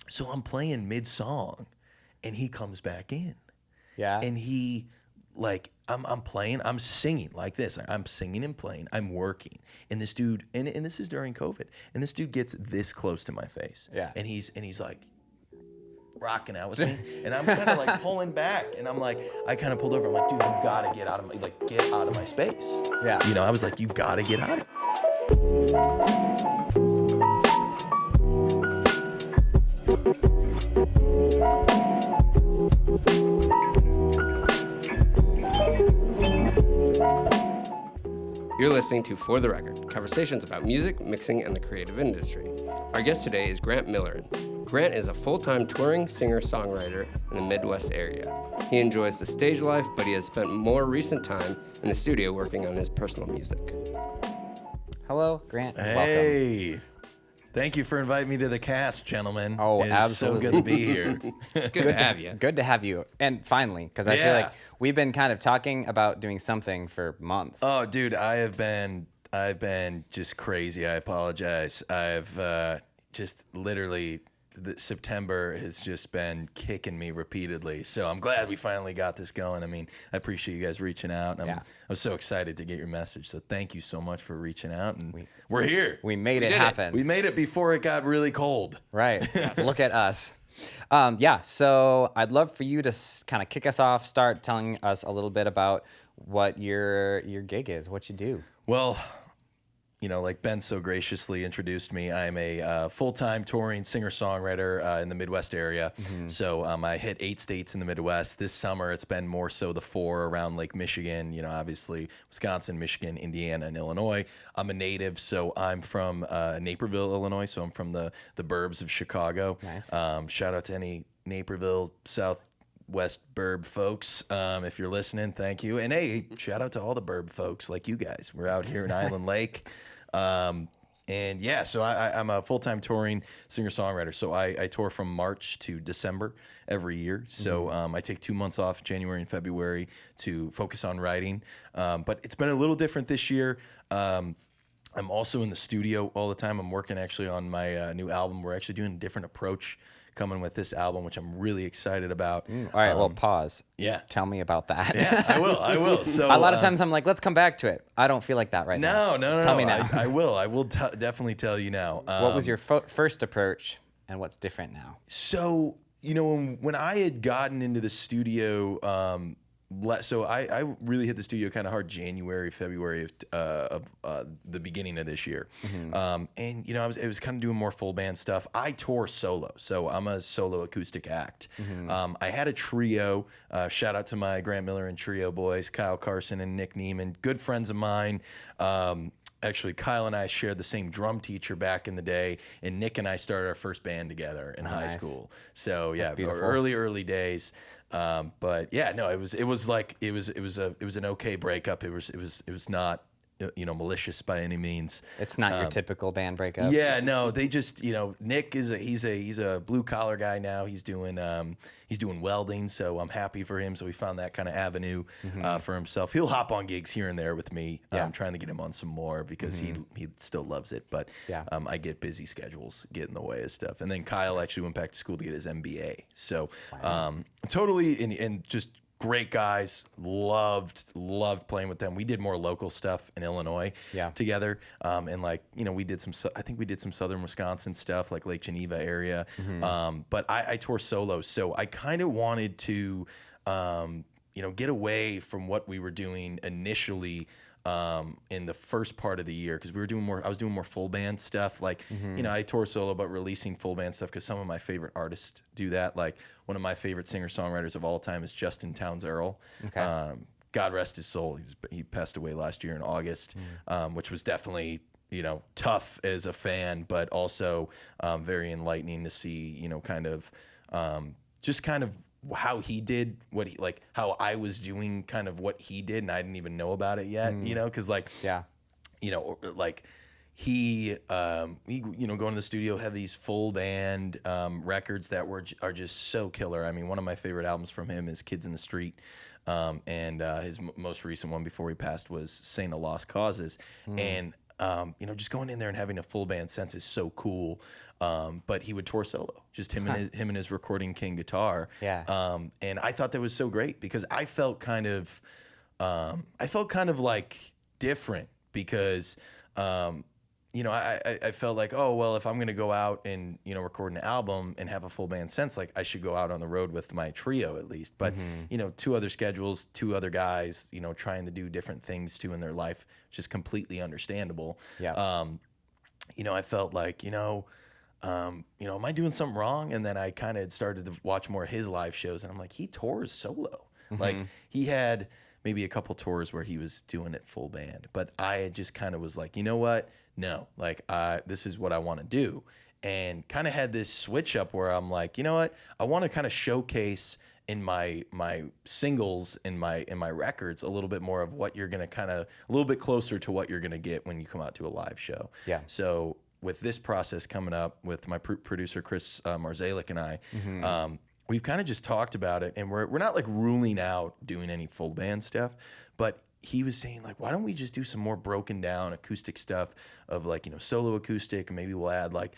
So I'm playing mid-song, and he comes back in. Yeah. And he, like, I'm playing, I'm singing like this. I'm singing and playing, I'm working. And this dude, and this is during COVID, and this dude gets this close to my face. Yeah. And he's like rocking out with me. And I'm kind of like pulling back. And I'm like, I kind of pulled over. I'm like, dude, you gotta get out of my space. Yeah. You know, I was like, you gotta get out of it. You're listening to For the Record, conversations about music, mixing, and the creative industry. Our guest today is Grant Milliren. Grant is a full-time touring singer-songwriter in the Midwest area. He enjoys the stage life, but he has spent more recent time in the studio working on his personal music. Hello, Grant. Welcome. Hey. Thank you for inviting me to the cast, gentlemen. Oh, it's absolutely. so good to be here. It's good to have you. Good to have you. And finally, because I feel like we've been kind of talking about doing something for months. Oh, dude, I've been just crazy. I apologize. I've just literally, September has just been kicking me repeatedly. So I'm glad we finally got this going. I mean, I appreciate you guys reaching out. I was so excited to get your message. So thank you so much for reaching out. And we're here. We made it happen. We made it before it got really cold. Right. Look at us. So I'd love for you to kind of kick us off, start telling us a little bit about what your gig is, what you do. Well, you know, like Ben so graciously introduced me, I'm a full-time touring singer-songwriter in the Midwest area. Mm-hmm. So I hit 8 states in the Midwest. This summer, it's been more so the 4 around Lake Michigan, you know, obviously Wisconsin, Michigan, Indiana, and Illinois. I'm a native, so I'm from Naperville, Illinois. So I'm from the burbs of Chicago. Nice. Shout out to any Naperville, Southwest burb folks. If you're listening, thank you. And hey, shout out to all the burb folks like you guys. We're out here in Island Lake. And yeah, so I'm a full-time touring singer-songwriter. So I tour from March to December every year. So I take 2 months off, January and February, to focus on writing. But it's been a little different this year. I'm also in the studio all the time. I'm working actually on my new album. We're actually doing a different approach coming with this album, which I'm really excited about. All right, well, pause. Yeah. Tell me about that. Yeah, I will. So a lot of times I'm like, let's come back to it. I don't feel like that right now. No. Tell me now. I will definitely tell you now. What was your first approach and what's different now? So, you know, when I had gotten into the studio, so I really hit the studio kind of hard January, February of the beginning of this year. Mm-hmm. And, you know, I was kind of doing more full band stuff. I tour solo, so I'm a solo acoustic act. Mm-hmm. I had a trio. Shout out to my Grant Milliren trio boys, Kyle Carson and Nick Neiman, good friends of mine. Actually, Kyle and I shared the same drum teacher back in the day, and Nick and I started our first band together in high school. So yeah, early days. But yeah, no, it was an okay breakup. It was not, you know, malicious by any means. It's not your typical band breakup. Yeah, no, they just, you know, Nick he's a blue collar guy now. He's doing welding, so I'm happy for him. So he found that kind of avenue for himself. He'll hop on gigs here and there with me. I'm trying to get him on some more because he still loves it. But I get busy schedules get in the way of stuff. And then Kyle actually went back to school to get his MBA. So totally and just great guys, loved playing with them. We did more local stuff in Illinois together, and like, you know, I think we did some southern Wisconsin stuff, like Lake Geneva area. But I tour solo, so I kind of wanted to, you know, get away from what we were doing initially. In the first part of the year, because I was doing more full band stuff. Like, you know, I tour solo, but releasing full band stuff because some of my favorite artists do that. Like, one of my favorite singer-songwriters of all time is Justin Townes Earl. Okay. God rest his soul. He passed away last year in August, which was definitely, you know, tough as a fan, but also very enlightening to see, you know, kind of just kind of how he did how I was doing kind of what he did, and I didn't even know about it yet, you know, because like, you know, like he you know, going to the studio, have these full band records that are just so killer. I mean, one of my favorite albums from him is Kids in the Street, and his most recent one before he passed was Saint of Lost Causes, and just going in there and having a full band sense is so cool. But he would tour solo, just him and his recording king guitar. Yeah. And I thought that was so great because I felt kind of like different because, I felt like, oh, well, if I'm going to go out and, record an album and have a full band sense, like I should go out on the road with my trio at least. But, 2 other schedules, 2 other guys, trying to do different things too in their life, which is completely understandable. Yeah. I felt like, am I doing something wrong? And then I kind of started to watch more of his live shows and I'm like, he tours solo. Like he had maybe a couple tours where he was doing it full band, but I just kind of was like, you know what? No, like this is what I want to do. And kind of had this switch up where I'm like, you know what? I want to kind of showcase in my singles in my records a little bit more of what you're going to a little bit closer to what you're going to get when you come out to a live show. Yeah. So with this process coming up with my producer, Chris Marzalik and I, we've kind of just talked about it, and we're not like ruling out doing any full band stuff, but he was saying like, why don't we just do some more broken down acoustic stuff of like, solo acoustic, and maybe we'll add like,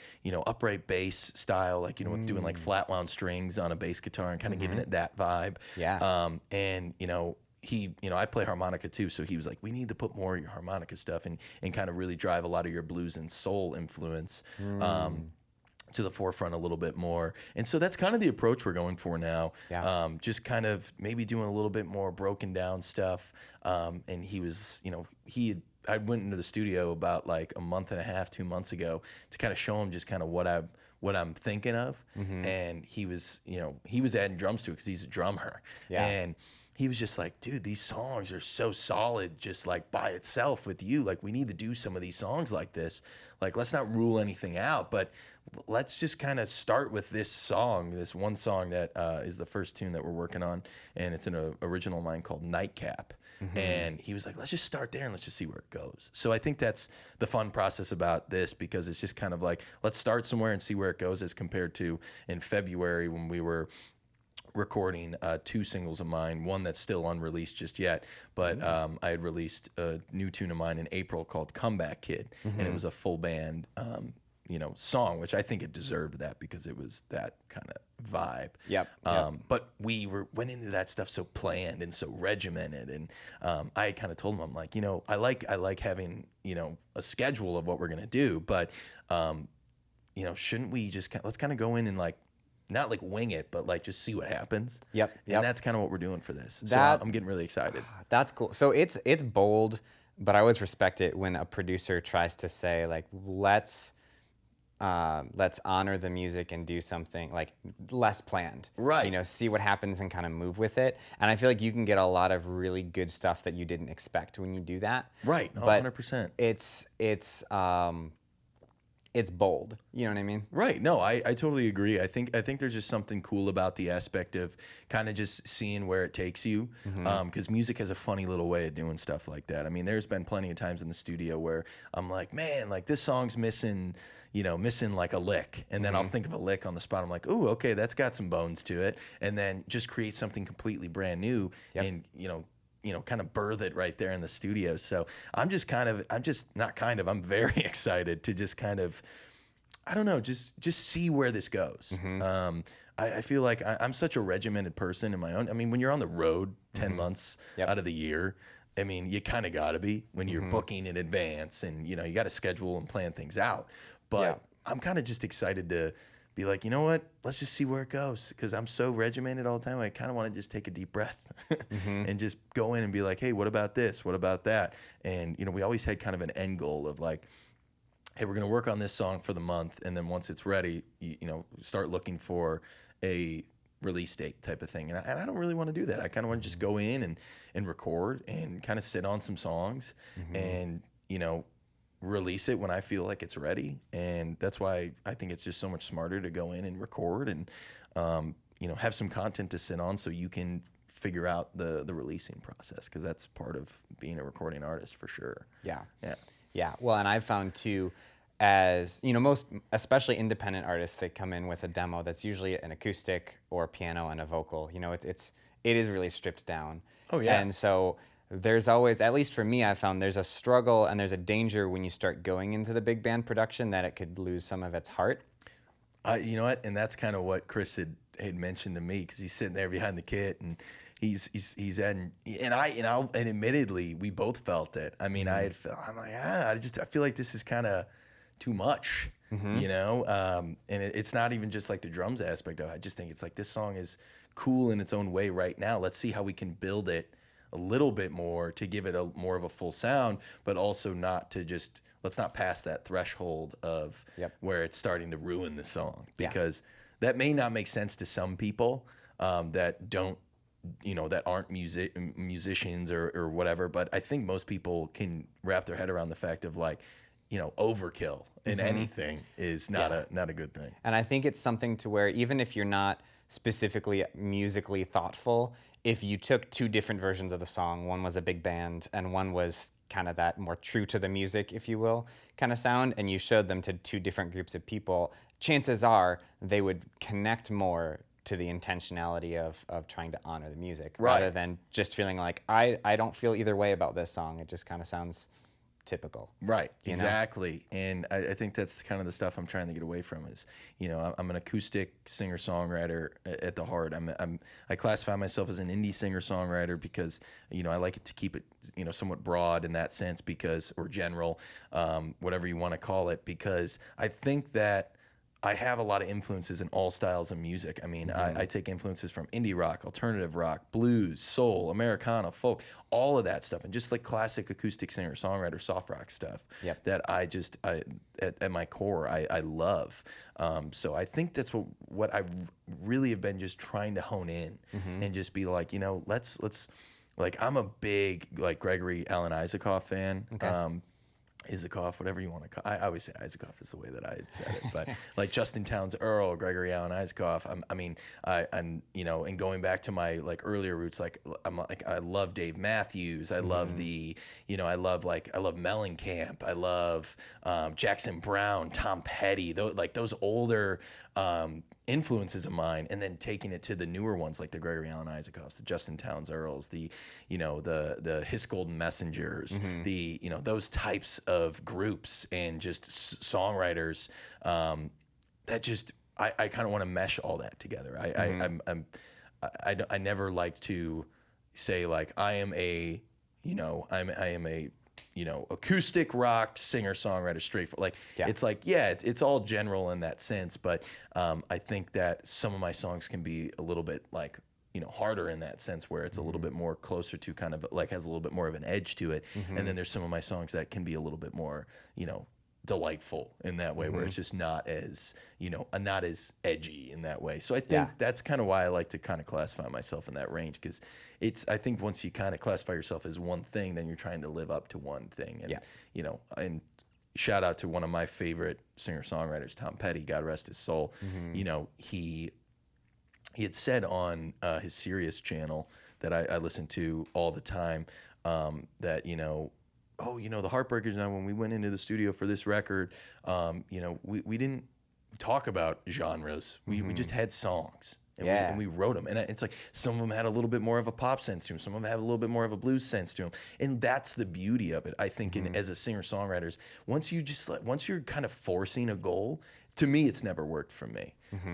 upright bass style, like, with doing like flat wound strings on a bass guitar and kind of giving it that vibe. Yeah. And, he, I play harmonica too, so he was like, we need to put more of your harmonica stuff and kind of really drive a lot of your blues and soul influence. To the forefront a little bit more. And so that's kind of the approach we're going for now. Yeah. Just kind of maybe doing a little bit more broken down stuff. And he was, I went into the studio about like a month and a half, 2 months ago to kind of show him just kind of what I'm thinking of. And he was adding drums to it because he's a drummer. Yeah. And he was just like, dude, these songs are so solid just like by itself with you. Like we need to do some of these songs like this. Like let's not rule anything out, but let's just kind of start with this one song that is the first tune that we're working on. And it's an original of mine called Nightcap. And he was like, let's just start there and let's just see where it goes. So I think that's the fun process about this because it's just kind of like, let's start somewhere and see where it goes as compared to in February when we were recording 2 singles of mine, one that's still unreleased just yet, but I had released a new tune of mine in April called Comeback Kid, and it was a full band song, which I think it deserved that because it was that kind of vibe. Yep. But we went into that stuff so planned and so regimented, and I kind of told him, I'm like, I like having a schedule of what we're gonna do, but shouldn't we just let's kind of go in and like not like wing it, but like just see what happens. Yep. And that's kind of what we're doing for this. So That- I'm getting really excited. That's cool. So it's bold, but I always respect it when a producer tries to say like, let's honor the music and do something like less planned. Right. See what happens and kind of move with it. And I feel like you can get a lot of really good stuff that you didn't expect when you do that. Right. But 100%. It's bold. You know what I mean? Right. No, I totally agree. I think there's just something cool about the aspect of kind of just seeing where it takes you. Because music has a funny little way of doing stuff like that. I mean, there's been plenty of times in the studio where I'm like, man, like this song's missing like a lick. And then I'll think of a lick on the spot. I'm like, ooh, okay, that's got some bones to it. And then just create something completely brand new and, kind of birth it right there in the studio. So I'm very excited to just kind of, I don't know, just see where this goes. I feel like I'm such a regimented person in my own. I mean, when you're on the road 10 months out of the year, I mean, you kind of got to be when you're booking in advance and, you got to schedule and plan things out. But I'm kind of just excited to be like, you know what? Let's just see where it goes because I'm so regimented all the time. I kind of want to just take a deep breath and just go in and be like, hey, what about this? What about that? And, we always had kind of an end goal of like, hey, we're going to work on this song for the month. And then once it's ready, start looking for a release date type of thing. And I don't really want to do that. I kind of want to just go in and record and kind of sit on some songs and, release it when I feel like it's ready. And that's why I think it's just so much smarter to go in and record and, have some content to sit on so you can figure out the releasing process because that's part of being a recording artist for sure. Yeah. Well, and I've found too, as most, especially independent artists, they come in with a demo that's usually an acoustic or piano and a vocal. It is really stripped down. Oh yeah. And so there's always, at least for me, I found there's a struggle and there's a danger when you start going into the big band production that it could lose some of its heart. You know what? And that's kind of what Chris had mentioned to me, because he's sitting there behind the kit and he's adding, and admittedly we both felt it. I mean, I'm like, I feel like this is kind of too much, you know? And it's not even just like the drums aspect of it. I just think it's like, this song is cool in its own way right now. Let's see how we can build it a little bit more to give it more of a full sound, but also not to just, let's not pass that threshold of where it's starting to ruin the song, because that may not make sense to some people that don't, that aren't musicians or whatever. But I think most people can wrap their head around the fact of like, overkill in anything is not a good thing. And I think it's something to where even if you're not specifically musically thoughtful, if you took two different versions of the song, one was a big band and one was kind of that more true to the music, if you will, kind of sound, and you showed them to two different groups of people, chances are they would connect more to the intentionality of trying to honor the music, rather than just feeling like, I don't feel either way about this song. It just kind of sounds typical. Right, exactly. And I think that's kind of the stuff I'm trying to get away from is, I'm an acoustic singer-songwriter at the heart. I classify myself as an indie singer-songwriter because, I like it to keep it, somewhat broad in that sense, because, or general, whatever you want to call it, because I think that I have a lot of influences in all styles of music. I mean, I take influences from indie rock, alternative rock, blues, soul, Americana, folk, all of that stuff, and just like classic acoustic singer-songwriter, soft rock stuff that at my core, I love. So I think that's what I really have been just trying to hone in and just be like, let's like, I'm a big like Gregory Alan Isaacoff fan. Okay. Isaacoff, whatever you want to call. I always say Isaacoff is the way that I had said it, but like Justin Townes Earl, Gregory Alan Isaacoff. I'm and going back to my like earlier roots, I love Dave Matthews. I love I love Mellencamp. I love Jackson Browne, Tom Petty. Those older influences of mine, and then taking it to the newer ones like the Gregory Alan Isaacoffs, the Justin Townes Earls, the His Golden Messengers, those types of groups and just songwriters that just I kind of want to mesh all that together. I never like to say like I am a acoustic rock singer-songwriter straight for it's like, it's all general in that sense, but I think that some of my songs can be a little bit like, harder in that sense, where it's a little bit more closer to kind of like has a little bit more of an edge to it. And then there's some of my songs that can be a little bit more, delightful in that way, where it's just not as, not as edgy in that way. So I think that's kind of why I like to kind of classify myself in that range, because I think once you kind of classify yourself as one thing, then you're trying to live up to one thing. And, and shout out to one of my favorite singer-songwriters, Tom Petty, God rest his soul. He had said on his Sirius channel that I listen to all the time, that, the Heartbreakers, now when we went into the studio for this record, we didn't talk about genres. We just had songs. And we wrote them. And it's like some of them had a little bit more of a pop sense to them. Some of them have a little bit more of a blues sense to them. And that's the beauty of it, I think, as a singer-songwriter. Once you're kind of forcing a goal, to me, it's never worked for me.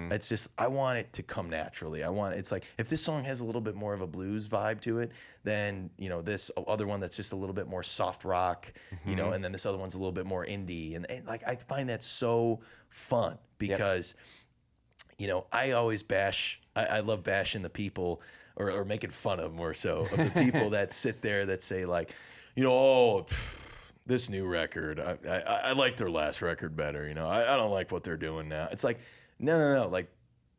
It's just, I want it to come naturally. It's like, if this song has a little bit more of a blues vibe to it, then, this other one that's just a little bit more soft rock, and then this other one's a little bit more indie. And like, I find that so fun because, I always I love bashing the people or making fun of more so of the people that sit there that say like, this new record, I like their last record better. I don't like what they're doing now. It's like, no. Like,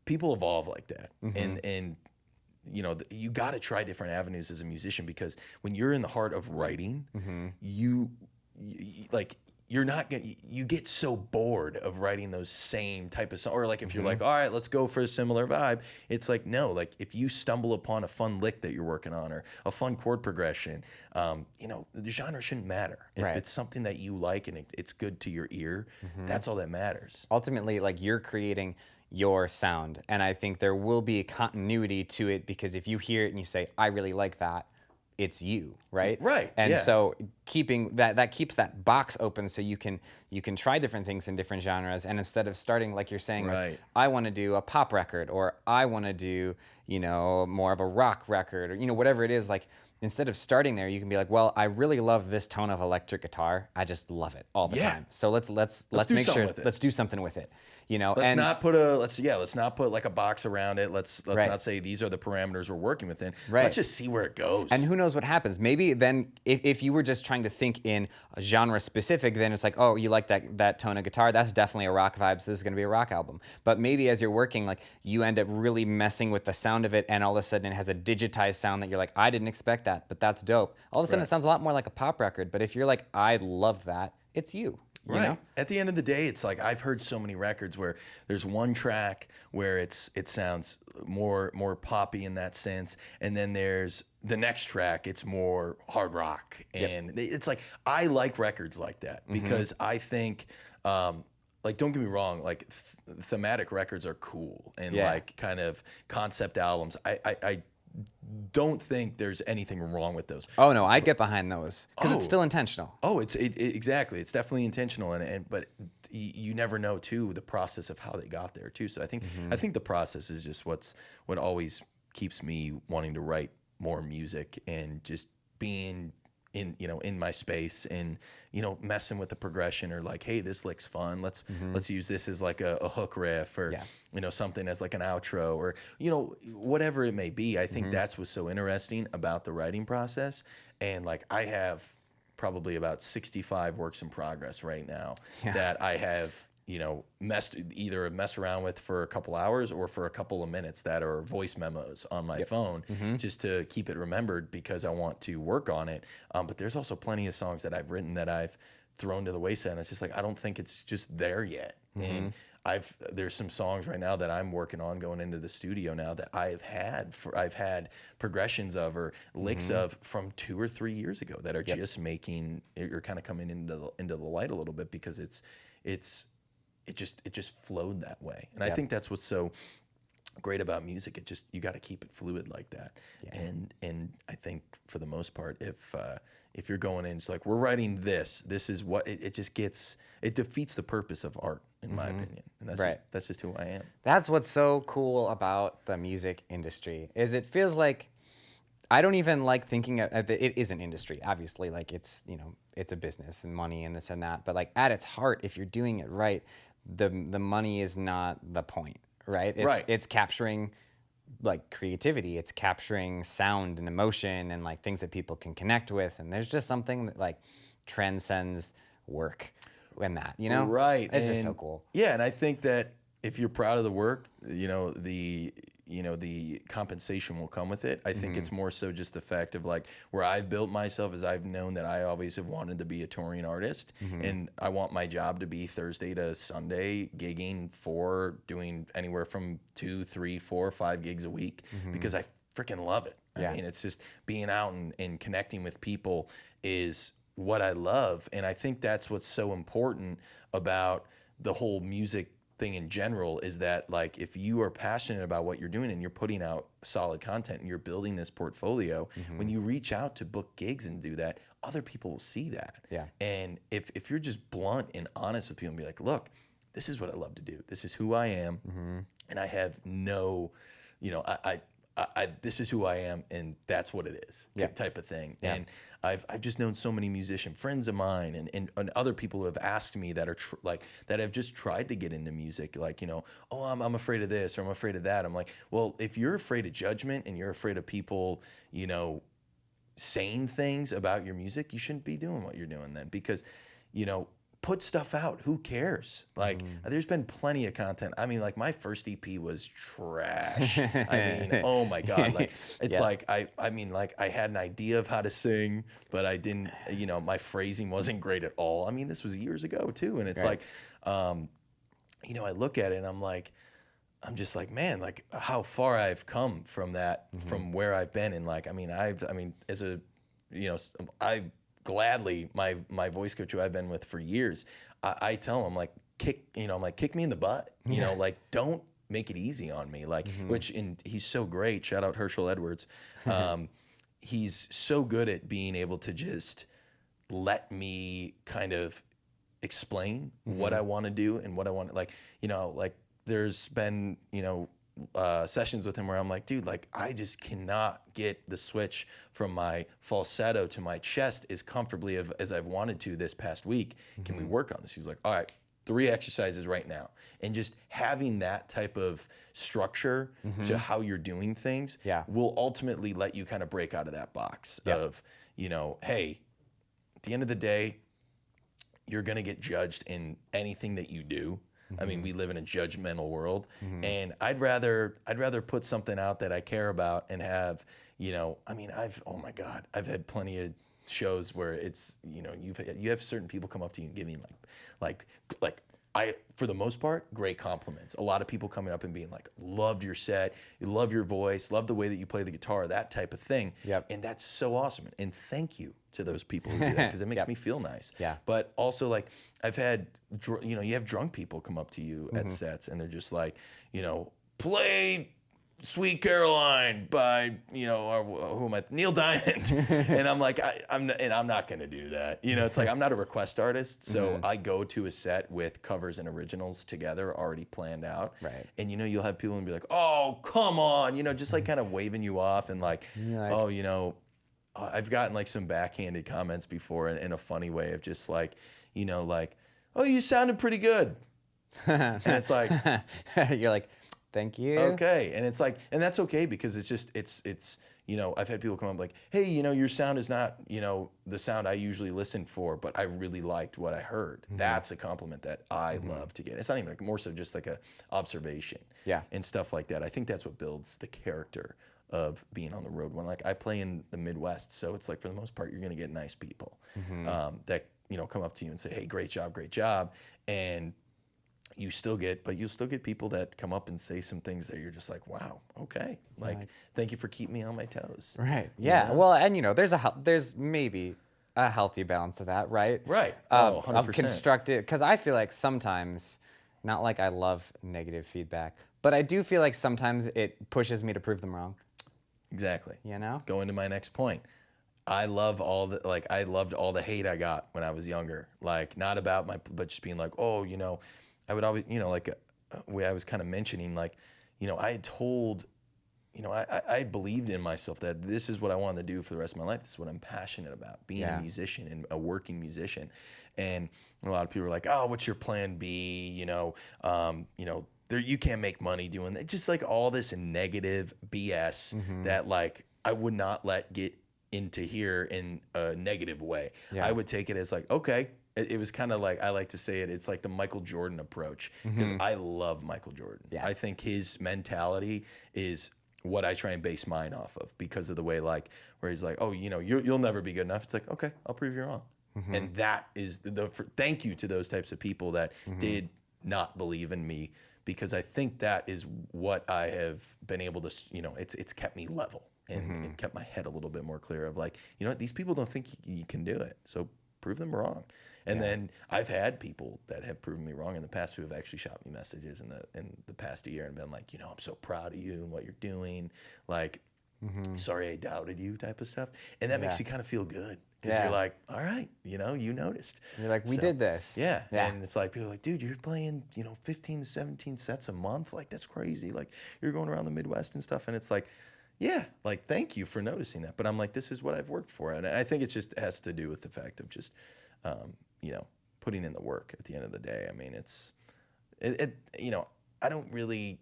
people evolve like that. And you got to try different avenues as a musician, because when you're in the heart of writing, you get so bored of writing those same type of songs. Or like if you're like, all right, let's go for a similar vibe. It's like, no, like if you stumble upon a fun lick that you're working on or a fun chord progression, the genre shouldn't matter. If it's something that you like and it's good to your ear, that's all that matters. Ultimately, like, you're creating your sound. And I think there will be a continuity to it, because if you hear it and you say, I really like that, it's you, right? Right, And yeah. so keeping that keeps that box open so you can try different things in different genres. And instead of starting, like you're saying, Right. like, I want to do a pop record, or I want to do, more of a rock record, or, whatever it is, like, instead of starting there, you can be like, well, I really love this tone of electric guitar. I just love it all the Yeah. time. So let's do make something sure, with it. let's do something with it. Let's and not put like a box around it. Let's Right. not say these are the parameters we're working within. Right. Let's just see where it goes. And who knows what happens? Maybe then, if you were just trying to think in a genre specific, then it's like, oh, you like that tone of guitar? That's definitely a rock vibe, so this is going to be a rock album. But maybe as you're working, like, you end up really messing with the sound of it, and all of a sudden it has a digitized sound that you're like, I didn't expect that, but that's dope. All of a sudden it sounds a lot more like a pop record. But if you're like, I love that, it's you. You know? At the end of the day, it's like I've heard so many records where there's one track where it sounds more poppy in that sense, and then there's the next track, it's more hard rock, and it's like I like records like that because I think. Like, don't get me wrong, like thematic records are cool, and like kind of concept albums. I don't think there's anything wrong with those. Oh no, I get behind those because it's still intentional. Oh, exactly. It's definitely intentional, but you never know too the process of how they got there too. So I think the process is just what always keeps me wanting to write more music and just being in my space and messing with the progression, or like, hey, this lick's fun. Let's use this as like a hook riff, or something as like an outro, or whatever it may be. I think that's what's so interesting about the writing process. And like I have probably about 65 works in progress right now that I have mess around with for a couple hours or for a couple of minutes that are voice memos on my phone just to keep it remembered because I want to work on it. But there's also plenty of songs that I've written that I've thrown to the wayside, and it's just like I don't think it's just there yet. And there's some songs right now that I'm working on going into the studio now that I've had progressions of or licks of from 2 or 3 years ago that are just making or kind of coming into the light a little bit because it just flowed that way. And I think that's what's so great about music. You got to keep it fluid like that. And I think for the most part, if you're going in, it's like, we're writing this is what it defeats the purpose of art, in my opinion. And that's just who I am. That's what's so cool about the music industry is it feels like I don't even like thinking of it is an industry, obviously, like it's a business and money and this and that, but like at its heart, if you're doing it right, the money is not the point, right? It's capturing like creativity, it's capturing sound and emotion and like things that people can connect with, and there's just something that like transcends work in that, Right. It's just so cool. Yeah, and I think that if you're proud of the work, the compensation will come with it. I think it's more so just the fact of like where I've built myself is I've known that I always have wanted to be a touring artist, and I want my job to be Thursday to Sunday gigging doing anywhere from 2, 3, 4, 5 gigs a week because I freaking love it. I mean, it's just being out and connecting with people is what I love, and I think that's what's so important about the whole music thing in general is that like if you are passionate about what you're doing and you're putting out solid content and you're building this portfolio, when you reach out to book gigs and do that, other people will see that. And if you're just blunt and honest with people and be like, look, this is what I love to do, this is who I am, and I have no I this is who I am, and that's what it is, type of thing. And I've just known so many musician friends of mine and other people who have asked me that are that have just tried to get into music, like, oh, I'm afraid of this or I'm afraid of that. I'm like, well, if you're afraid of judgment and you're afraid of people, saying things about your music, you shouldn't be doing what you're doing then, because, put stuff out. Who cares? Like, there's been plenty of content. I mean, like, my first EP was trash. I mean, oh my God. Like, it's like, I mean, like, I had an idea of how to sing, but I didn't, my phrasing wasn't great at all. I mean, this was years ago too. And it's like, I look at it and I'm just like, man, like how far I've come from that, from where I've been. And like, gladly, my voice coach who I've been with for years, I tell him like, kick me in the butt, like don't make it easy on me. Like, he's so great. Shout out Herschel Edwards. he's so good at being able to just let me kind of explain what I want to do and what I want, like, like there's been, sessions with him where I'm like, dude, like I just cannot get the switch from my falsetto to my chest as comfortably as I've wanted to this past week. Can we work on this? He's like, all right, 3 exercises right now. And just having that type of structure to how you're doing things will ultimately let you kind of break out of that box of, hey, at the end of the day, you're going to get judged in anything that you do. I mean, we live in a judgmental world, and I'd rather put something out that I care about and have, oh my God, I've had plenty of shows where it's, you have certain people come up to you and give me like for the most part, great compliments. A lot of people coming up and being like, loved your set, love your voice, love the way that you play the guitar, that type of thing. Yep. And that's so awesome. And thank you to those people who do that, because it makes me feel nice. Yeah. But also, like, I've had, you have drunk people come up to you at sets and they're just like, play Sweet Caroline by, who am I? Neil Diamond. And I'm like, I'm not going to do that. It's like, I'm not a request artist. So I go to a set with covers and originals together, already planned out. Right. And, you'll have people and be like, oh, come on, just like kind of waving you off and like, I've gotten like some backhanded comments before in a funny way of just like, like, oh, you sounded pretty good. And it's like, you're like, thank you. Okay. And it's like, and that's okay, because it's just, it's, I've had people come up like, hey, your sound is not, the sound I usually listen for, but I really liked what I heard. That's a compliment that I love to get. It's not even like, more so just like a observation and stuff like that. I think that's what builds the character of being on the road. When like I play in the Midwest, so it's like for the most part, you're going to get nice people that, come up to you and say, hey, great job. And you'll still get people that come up and say some things that you're just like, wow, okay. Like, thank you for keeping me on my toes. Right. Yeah. Well, and there's maybe a healthy balance to that, right? Right. Of 100%. constructive, because I feel like sometimes, not like I love negative feedback, but I do feel like sometimes it pushes me to prove them wrong. Exactly. Going to my next point. I loved all the hate I got when I was younger. Like, not about but just being like, oh, I would always, like I was kind of mentioning, like, I had told, I believed in myself that this is what I wanted to do for the rest of my life. This is what I'm passionate about, being a musician and a working musician. And a lot of people were like, oh, what's your plan B? You can't make money doing that. Just like all this negative BS that like I would not let get into here in a negative way. I would take it as like, okay. It was kind of like, I like to say it's like the Michael Jordan approach, because I love Michael Jordan. I think his mentality is what I try and base mine off of, because of the way, like, where he's like, oh, you'll never be good enough. It's like, okay, I'll prove you wrong. And that is thank you to those types of people that did not believe in me, because I think that is what I have been able to, it's kept me level and kept my head a little bit more clear of like, what, these people don't think you can do it. So prove them wrong. And then I've had people that have proven me wrong in the past who have actually shot me messages in the past year and been like, I'm so proud of you and what you're doing. Like, sorry I doubted you, type of stuff. And that makes you kind of feel good, because you're like, all right, you noticed. You're like, we did this. Yeah. And it's like, people are like, dude, you're playing, 15 to 17 sets a month. Like, that's crazy. Like, you're going around the Midwest and stuff. And it's like, yeah, like, thank you for noticing that. But I'm like, this is what I've worked for. And I think it just has to do with the fact of just, putting in the work at the end of the day. I mean, I don't really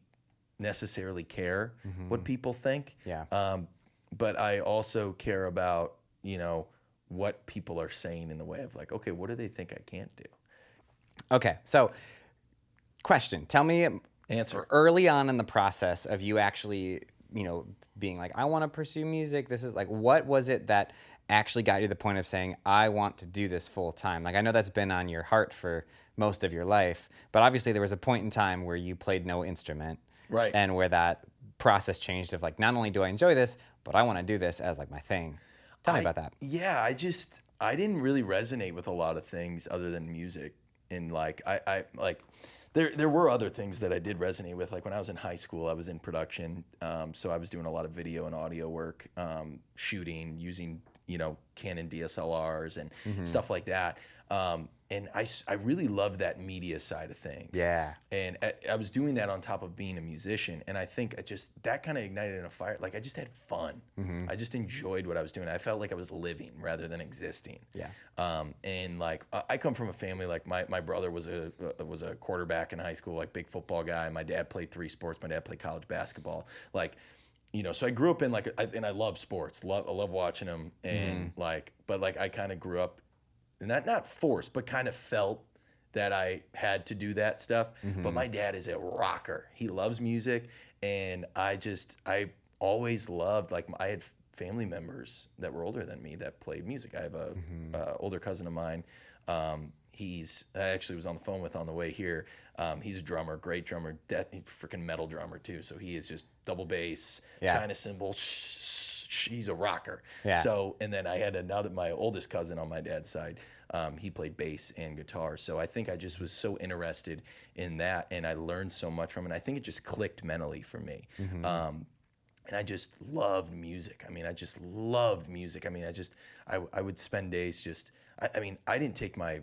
necessarily care what people think. But I also care about, what people are saying in the way of like, okay, what do they think I can't do? Okay. So question, tell me, Answer. Early on in the process of you actually, being like, I want to pursue music. This is like, what was it that actually got you to the point of saying, I want to do this full time? Like, I know that's been on your heart for most of your life, but obviously there was a point in time where you played no instrument. Right. And where that process changed of like, not only do I enjoy this, but I want to do this as like my thing. Tell me about that. Yeah, I didn't really resonate with a lot of things other than music. And like, I like, There were other things that I did resonate with. Like when I was in high school, I was in production, so I was doing a lot of video and audio work, shooting using Canon DSLRs and stuff like that. And I really loved that media side of things. Yeah. And I was doing that on top of being a musician. And I think that kind of ignited in a fire. Like I just had fun. I just enjoyed what I was doing. I felt like I was living rather than existing. Yeah. And like I come from a family, like my brother was a quarterback in high school, like big football guy. My dad played 3 sports. My dad played college basketball. Like, so I grew up in and I love sports. I love watching them. And but I kind of grew up, not forced, but kind of felt that I had to do that stuff. But my dad is a rocker. He loves music. And I always loved, like I had family members that were older than me that played music. I have a older cousin of mine. I actually was on the phone with on the way here. He's a drummer, great drummer, freaking metal drummer too. So he is just double bass, China cymbal. He's a rocker. Yeah. So, and then I had my oldest cousin on my dad's side. He played bass and guitar. So I think I just was so interested in that, and I learned so much from it. I think it just clicked mentally for me. And I just loved music. I mean, I just loved music. I mean, I would spend days I didn't take my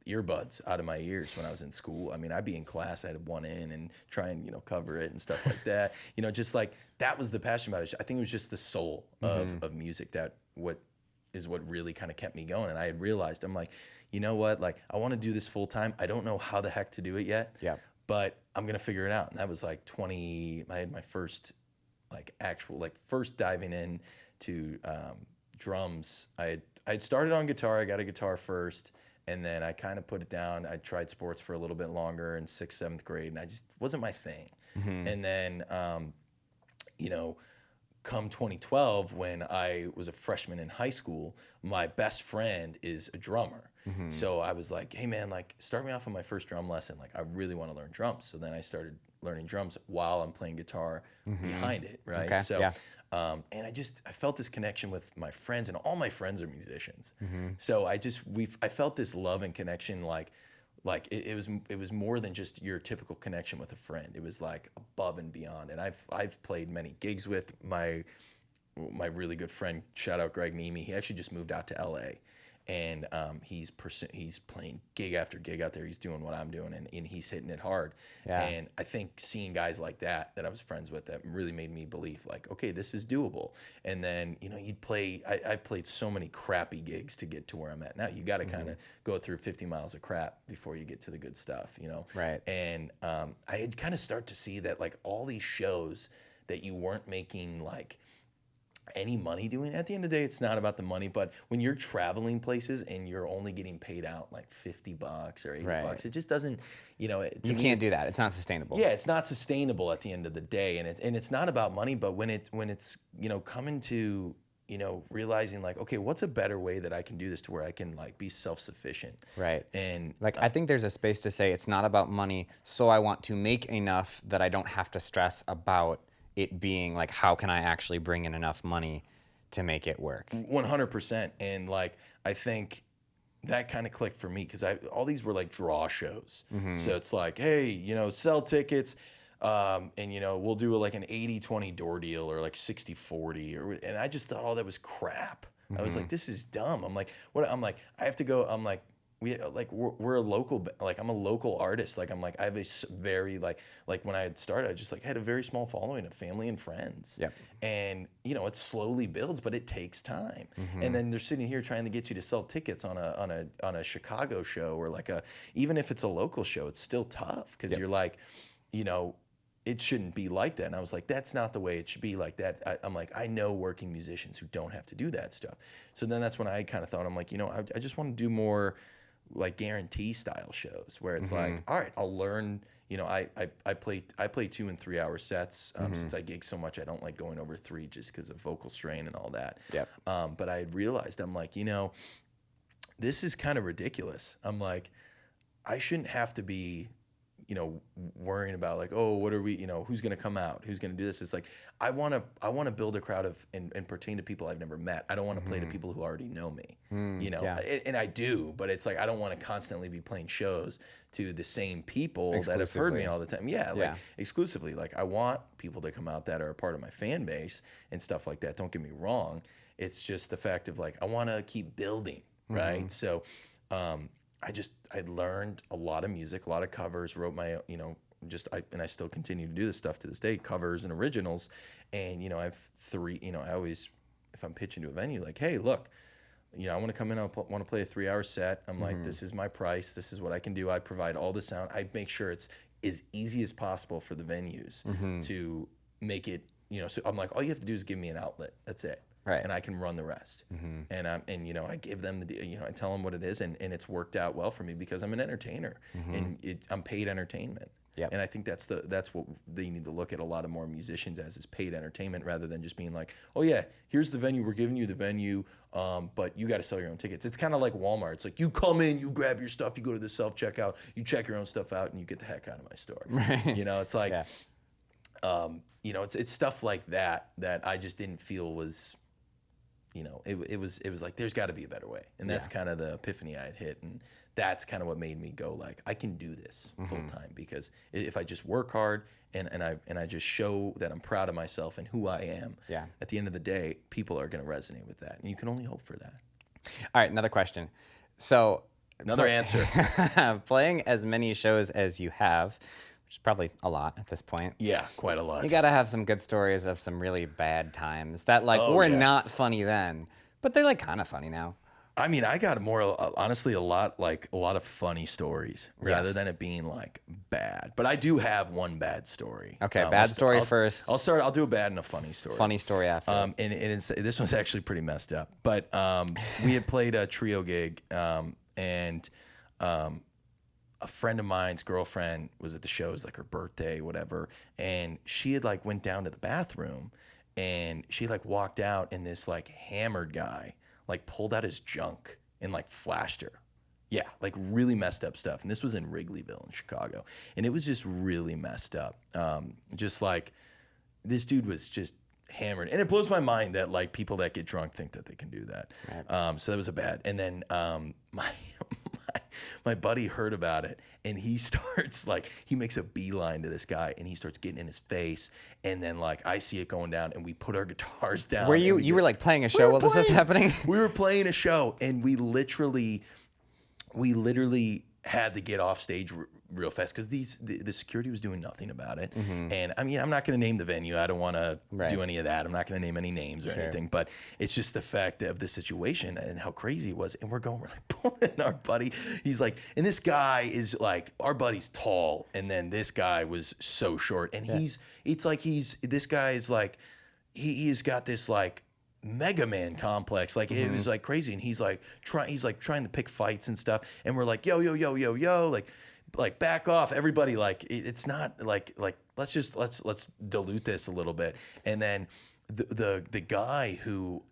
earbuds out of my ears when I was in school. I mean, I'd be in class, I'd have one in and try and, cover it and stuff like that. Just like that was the passion about it. I think it was just the soul of music what really kind of kept me going. And I had realized, I'm like, you know what? Like, I want to do this full time. I don't know how the heck to do it yet. Yeah. But I'm going to figure it out. And that was like I had my first first diving in to drums. I had started on guitar. I got a guitar first, and then I kind of put it down. I tried sports for a little bit longer in 6th, 7th grade, and I just wasn't my thing. And then, come 2012, when I was a freshman in high school, my best friend is a drummer. So I was like, hey man, like start me off on my first drum lesson. Like I really want to learn drums. So then I started learning drums while I'm playing guitar behind it, right? Okay. So, yeah. And I felt this connection with my friends, and all my friends are musicians. So I felt this love and connection, like it was more than just your typical connection with a friend. It was like above and beyond. And I've played many gigs with my really good friend. Shout out Greg Nemi. He actually just moved out to LA. And he's playing gig after gig out there. He's doing what I'm doing, and he's hitting it hard. Yeah. And I think seeing guys like that I was friends with, that really made me believe, like, okay, this is doable. And then, I've played so many crappy gigs to get to where I'm at now. You got to kind of go through 50 miles of crap before you get to the good stuff, Right. And I had kind of start to see that, like, all these shows that you weren't making, like, any money doing. At the end of the day, it's not about the money, but when you're traveling places and you're only getting paid out like $50 or $80, it just doesn't, You can't do that. It's not sustainable. Yeah, it's not sustainable at the end of the day, and it's not about money, but when it's coming to realizing, like, okay, what's a better way that I can do this to where I can, like, be self-sufficient. Right. And I think there's a space to say it's not about money, so I want to make enough that I don't have to stress about it being like, how can I actually bring in enough money to make it work? 100%. And like, I think that kind of clicked for me, because all these were like draw shows. So it's like, hey, sell tickets, and we'll do like an 80-20 door deal, or like 60-40, and I just thought all that was crap. I was like, this is dumb. I'm like, what? I'm like, I have to go. I'm like, we're a local, like, I'm a local artist. Like, I'm like, I have a very, like when I had started, I just like had a very small following of family and friends. Yep. And, it slowly builds, but it takes time. And then they're sitting here trying to get you to sell tickets on a Chicago show, or like even if it's a local show, it's still tough, because you're like, it shouldn't be like that. And I was like, that's not the way it should be like that. I'm like, I know working musicians who don't have to do that stuff. So then that's when I kind of thought, I'm like, I just want to do more like guarantee style shows, where it's like, all right, I'll learn, I play 2 and 3 hour sets. Since I gig so much, I don't like going over 3 just because of vocal strain and all that. Yep. But I had realized, I'm like, this is kind of ridiculous. I'm like, I shouldn't have to be, worrying about like, oh, what are we, who's going to come out? Who's going to do this? It's like, I want to build a crowd of and pertain to people I've never met. I don't want to play to people who already know me, and I do, but it's like, I don't want to constantly be playing shows to the same people that have heard me all the time. Yeah, exclusively. Like, I want people to come out that are a part of my fan base and stuff like that. Don't get me wrong. It's just the fact of like, I want to keep building, right? So, I learned a lot of music, a lot of covers, wrote my, and I still continue to do this stuff to this day, covers and originals. And, I have 3, I always, if I'm pitching to a venue, like, hey, look, I want to come in, I want to play a 3-hour set. I'm like, this is my price. This is what I can do. I provide all the sound. I make sure it's as easy as possible for the venues to make it, so I'm like, all you have to do is give me an outlet. That's it. Right. And I can run the rest. And I give them I tell them what it is, and it's worked out well for me because I'm an entertainer and I'm paid entertainment. Yep. And I think that's what they need to look at a lot of more musicians as, is paid entertainment, rather than just being like, oh yeah, here's the venue, we're giving you the venue, but you got to sell your own tickets. It's kind of like Walmart. It's like, you come in, you grab your stuff, you go to the self checkout, you check your own stuff out, and you get the heck out of my store. Right. It's like, it's stuff like that I just didn't feel was. It was like, there's got to be a better way. And that's kind of the epiphany I had hit. And that's kind of what made me go like, I can do this full time, because if I just work hard and I just show that I'm proud of myself and who I am, at the end of the day, people are going to resonate with that. And you can only hope for that. All right, another question. So another answer. Playing as many shows as you have, which is probably a lot at this point. Yeah, quite a lot. You got to have some good stories of some really bad times that were not funny then, but they're kind of funny now. I mean, I got honestly, a lot of funny stories rather than it being bad. But I do have one bad story. Okay, bad story first. I'll do a bad and a funny story. Funny story after. And this one's actually pretty messed up. But we had played a trio gig, and a friend of mine's girlfriend was at the show. It was her birthday, whatever. And she had went down to the bathroom, and she walked out, and this hammered guy pulled out his junk and flashed her. Yeah, really messed up stuff. And this was in Wrigleyville in Chicago. And it was just really messed up. This dude was just hammered. And it blows my mind that people that get drunk think that they can do that. Right. So that was a bad. And then my buddy heard about it, and he starts he makes a beeline to this guy, and he starts getting in his face. And then I see it going down, and we put our guitars down. Were you were playing a show while this was happening? We were playing a show, and we literally had to get off stage real fast because the security was doing nothing about it. And I mean, I'm not going to name the venue. I don't want to do any of that. I'm not going to name any names or anything, but it's just the fact of the situation and how crazy it was. And we're pulling our buddy. He's and this guy is our buddy's tall, and then this guy was so short, and this guy is he's got this Mega Man complex. It was crazy, and he's trying to pick fights and stuff, and we're yo, back off, everybody. It's not let's dilute this a little bit. And then the guy who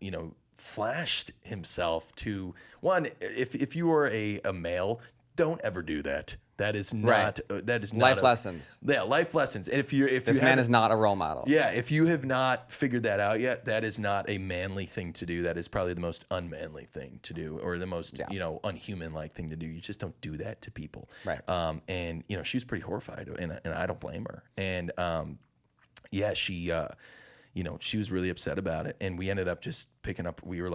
flashed himself to one, if you are a male, don't ever do that. That is not life lessons. Yeah, life lessons. And if this man is not a role model. Yeah, if you have not figured that out yet, that is not a manly thing to do. That is probably the most unmanly thing to do, or the most unhuman-like thing to do. You just don't do that to people. Right. And she was pretty horrified, and I don't blame her. And she she was really upset about it, and we ended up just picking up. We were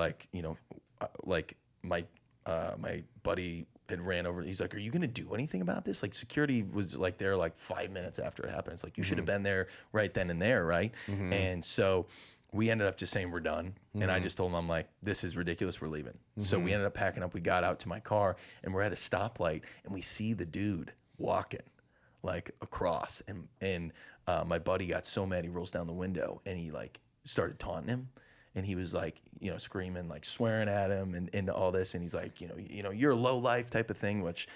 my buddy had ran over. He's like, "Are you going to do anything about this?" Security was there 5 minutes after it happened. It's you should have been there right then and there, right? And so we ended up just saying we're done. And I just told him, I'm like, this is ridiculous. We're leaving. So we ended up packing up. We got out to my car, and we're at a stoplight, and we see the dude walking across. And my buddy got so mad, he rolls down the window, and he started taunting him. And he was screaming, swearing at him and all this. And he's like, you're a low life type of thing, which,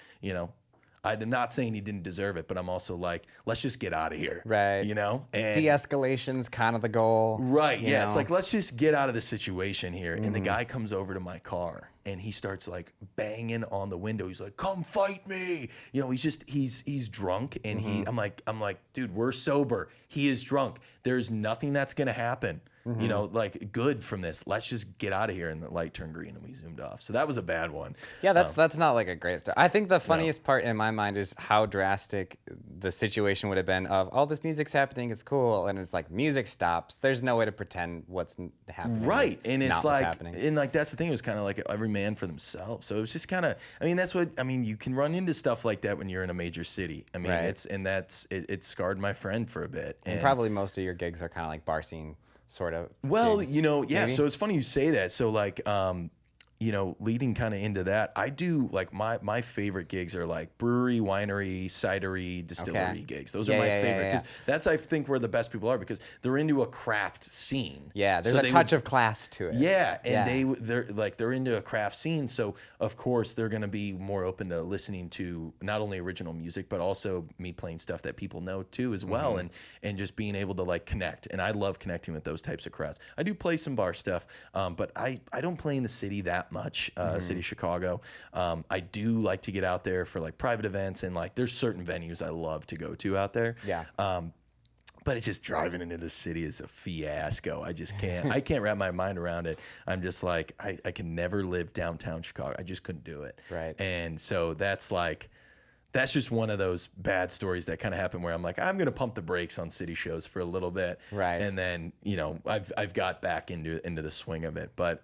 I'm not saying he didn't deserve it, but I'm also like, let's just get out of here. Right. You know? And De-escalation's kind of the goal. right. you Yeah. know? It's like, let's just get out of the situation here. And the guy comes over to my car and he starts like banging on the window. He's like, come fight me. You know, he's drunk and I'm like, dude, we're sober. He is drunk. There's nothing that's going to happen. You know, like good from this. Let's just get out of here. And the light turned green and we zoomed off. So that was a bad one. Yeah, that's not like a great story. I think the funniest part in my mind is how drastic the situation would have been of all this music's happening, it's cool, and it's like music stops. There's no way to pretend what's happening. Right. And it's not like, what's happening. and like, that's the thing. It was kind of like every man for themselves. So it was just kind of, I mean, that's what, I mean, you can run into stuff like that when you're in a major city. I mean, Right. it scarred my friend for a bit. And probably most of your gigs are kind of like bar scene sort of. Well, gigs, you know, yeah. maybe? So it's funny you say that. So like, you know, leading kind of into that, I do like my favorite gigs are like brewery, winery, cidery, distillery gigs. Those are my favorite because that's I think where the best people are because they're into a craft scene. Yeah, there's So a touch of class to it. Yeah, and they're into a craft scene, so of course they're gonna be more open to listening to not only original music but also me playing stuff that people know too as well, and just being able to like connect. And I love connecting with those types of crowds. I do play some bar stuff, but I don't play in the city that much, city of Chicago. I do like to get out there for like private events and like there's certain venues I love to go to out there. Yeah. But it's just driving into the city is a fiasco. I just can't. I can't wrap my mind around it. I'm just like I can never live downtown Chicago. I just couldn't do it. Right. And so that's just one of those bad stories that kind of happen where I'm like I'm gonna pump the brakes on city shows for a little bit. Right. And then you know I've got back into the swing of it. But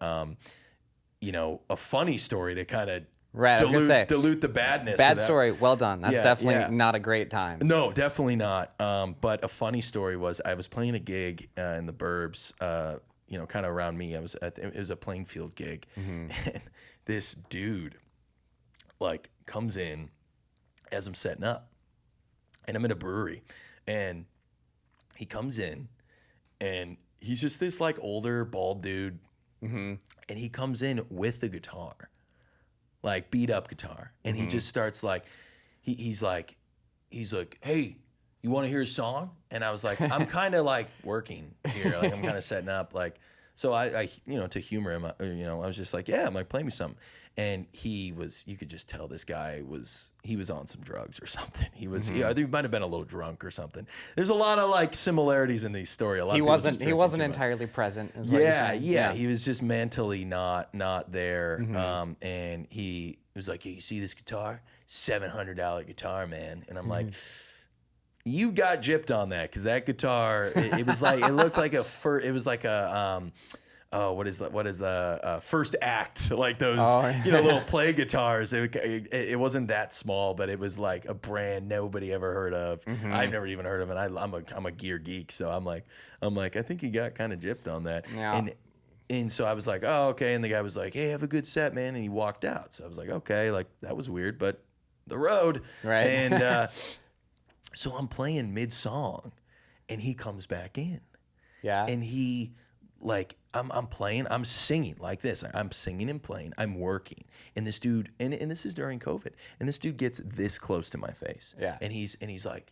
you know, a funny story to kind of Right, I was gonna say, dilute the badness. Bad story, well done. That's definitely not a great time. No, definitely not. But a funny story was I was playing a gig in the burbs, you know, kind of around me. It was a Plainfield gig, and this dude like comes in as I'm setting up, and I'm in a brewery, and he comes in, and he's just this like older bald dude, and he comes in with the guitar. Like beat up guitar, and he just starts like, he's like, hey, you want to hear a song? And I was like, I'm kind of like working here, like I'm kind of setting up, like, so I you know, to humor him, you know, I was just like, yeah, I'm like, play me something. And you could just tell this guy was on some drugs or something. He might have been a little drunk or something. There's a lot of like similarities in the story. A lot He of wasn't entirely present. Is what you're saying. Yeah. He was just mentally not there. And he was like, "Hey, you see this guitar? $700 guitar, man." And I'm like, "You got gypped on that because that guitar. It was like it looked like it was like a what is the first act, like those you know, little play guitars. It wasn't that small, but it was like a brand nobody ever heard of. I've never even heard of it. I'm a gear geek, so I'm like I think he got kind of gypped on that. Yeah. And so I was like, oh, okay. And the guy was like, hey, have a good set, man. And he walked out. So I was like, okay, like that was weird, but the road. Right. And so I'm playing mid-song and he comes back in. Yeah. And he like I'm playing, I'm singing like this. I'm singing and playing. I'm working. And this dude, and this is during COVID, and this dude gets this close to my face. Yeah. And he's like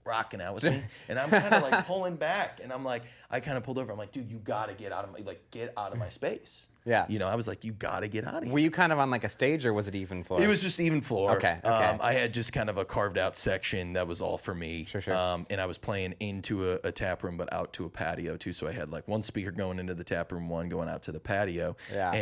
rocking out with me. And I'm kind of like pulling back. And I'm like, I kind of pulled over. I'm like, dude, you gotta get out of my space. Yeah. You know, I was like, you gotta get out of here. Were you kind of on like a stage or was it even floor? It was just even floor. Okay. I had just kind of a carved out section that was all for me. Sure. And I was playing into a tap room, but out to a patio too. So I had like one speaker going into the tap room, one going out to the patio. Yeah.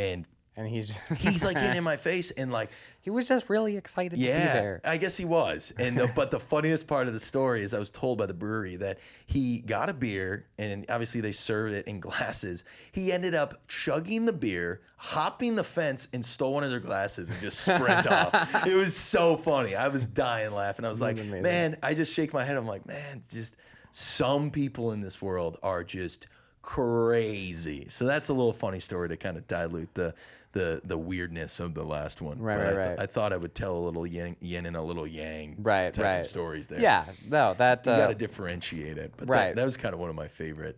And he's like getting in my face and like, he was just really excited to be there. I guess he was. And but the funniest part of the story is I was told by the brewery that he got a beer and obviously they served it in glasses. He ended up chugging the beer, hopping the fence, and stole one of their glasses and just sprint off. It was so funny. I was dying laughing. I was like, amazing. man, I just shake my head. I'm like, man, just some people in this world are just crazy. So that's a little funny story to kind of dilute the weirdness of the last one. Right. I thought I would tell a little yin and a little yang Right. type of stories there. Yeah, no, that You got to differentiate it. But right. that was kind of one of my favorite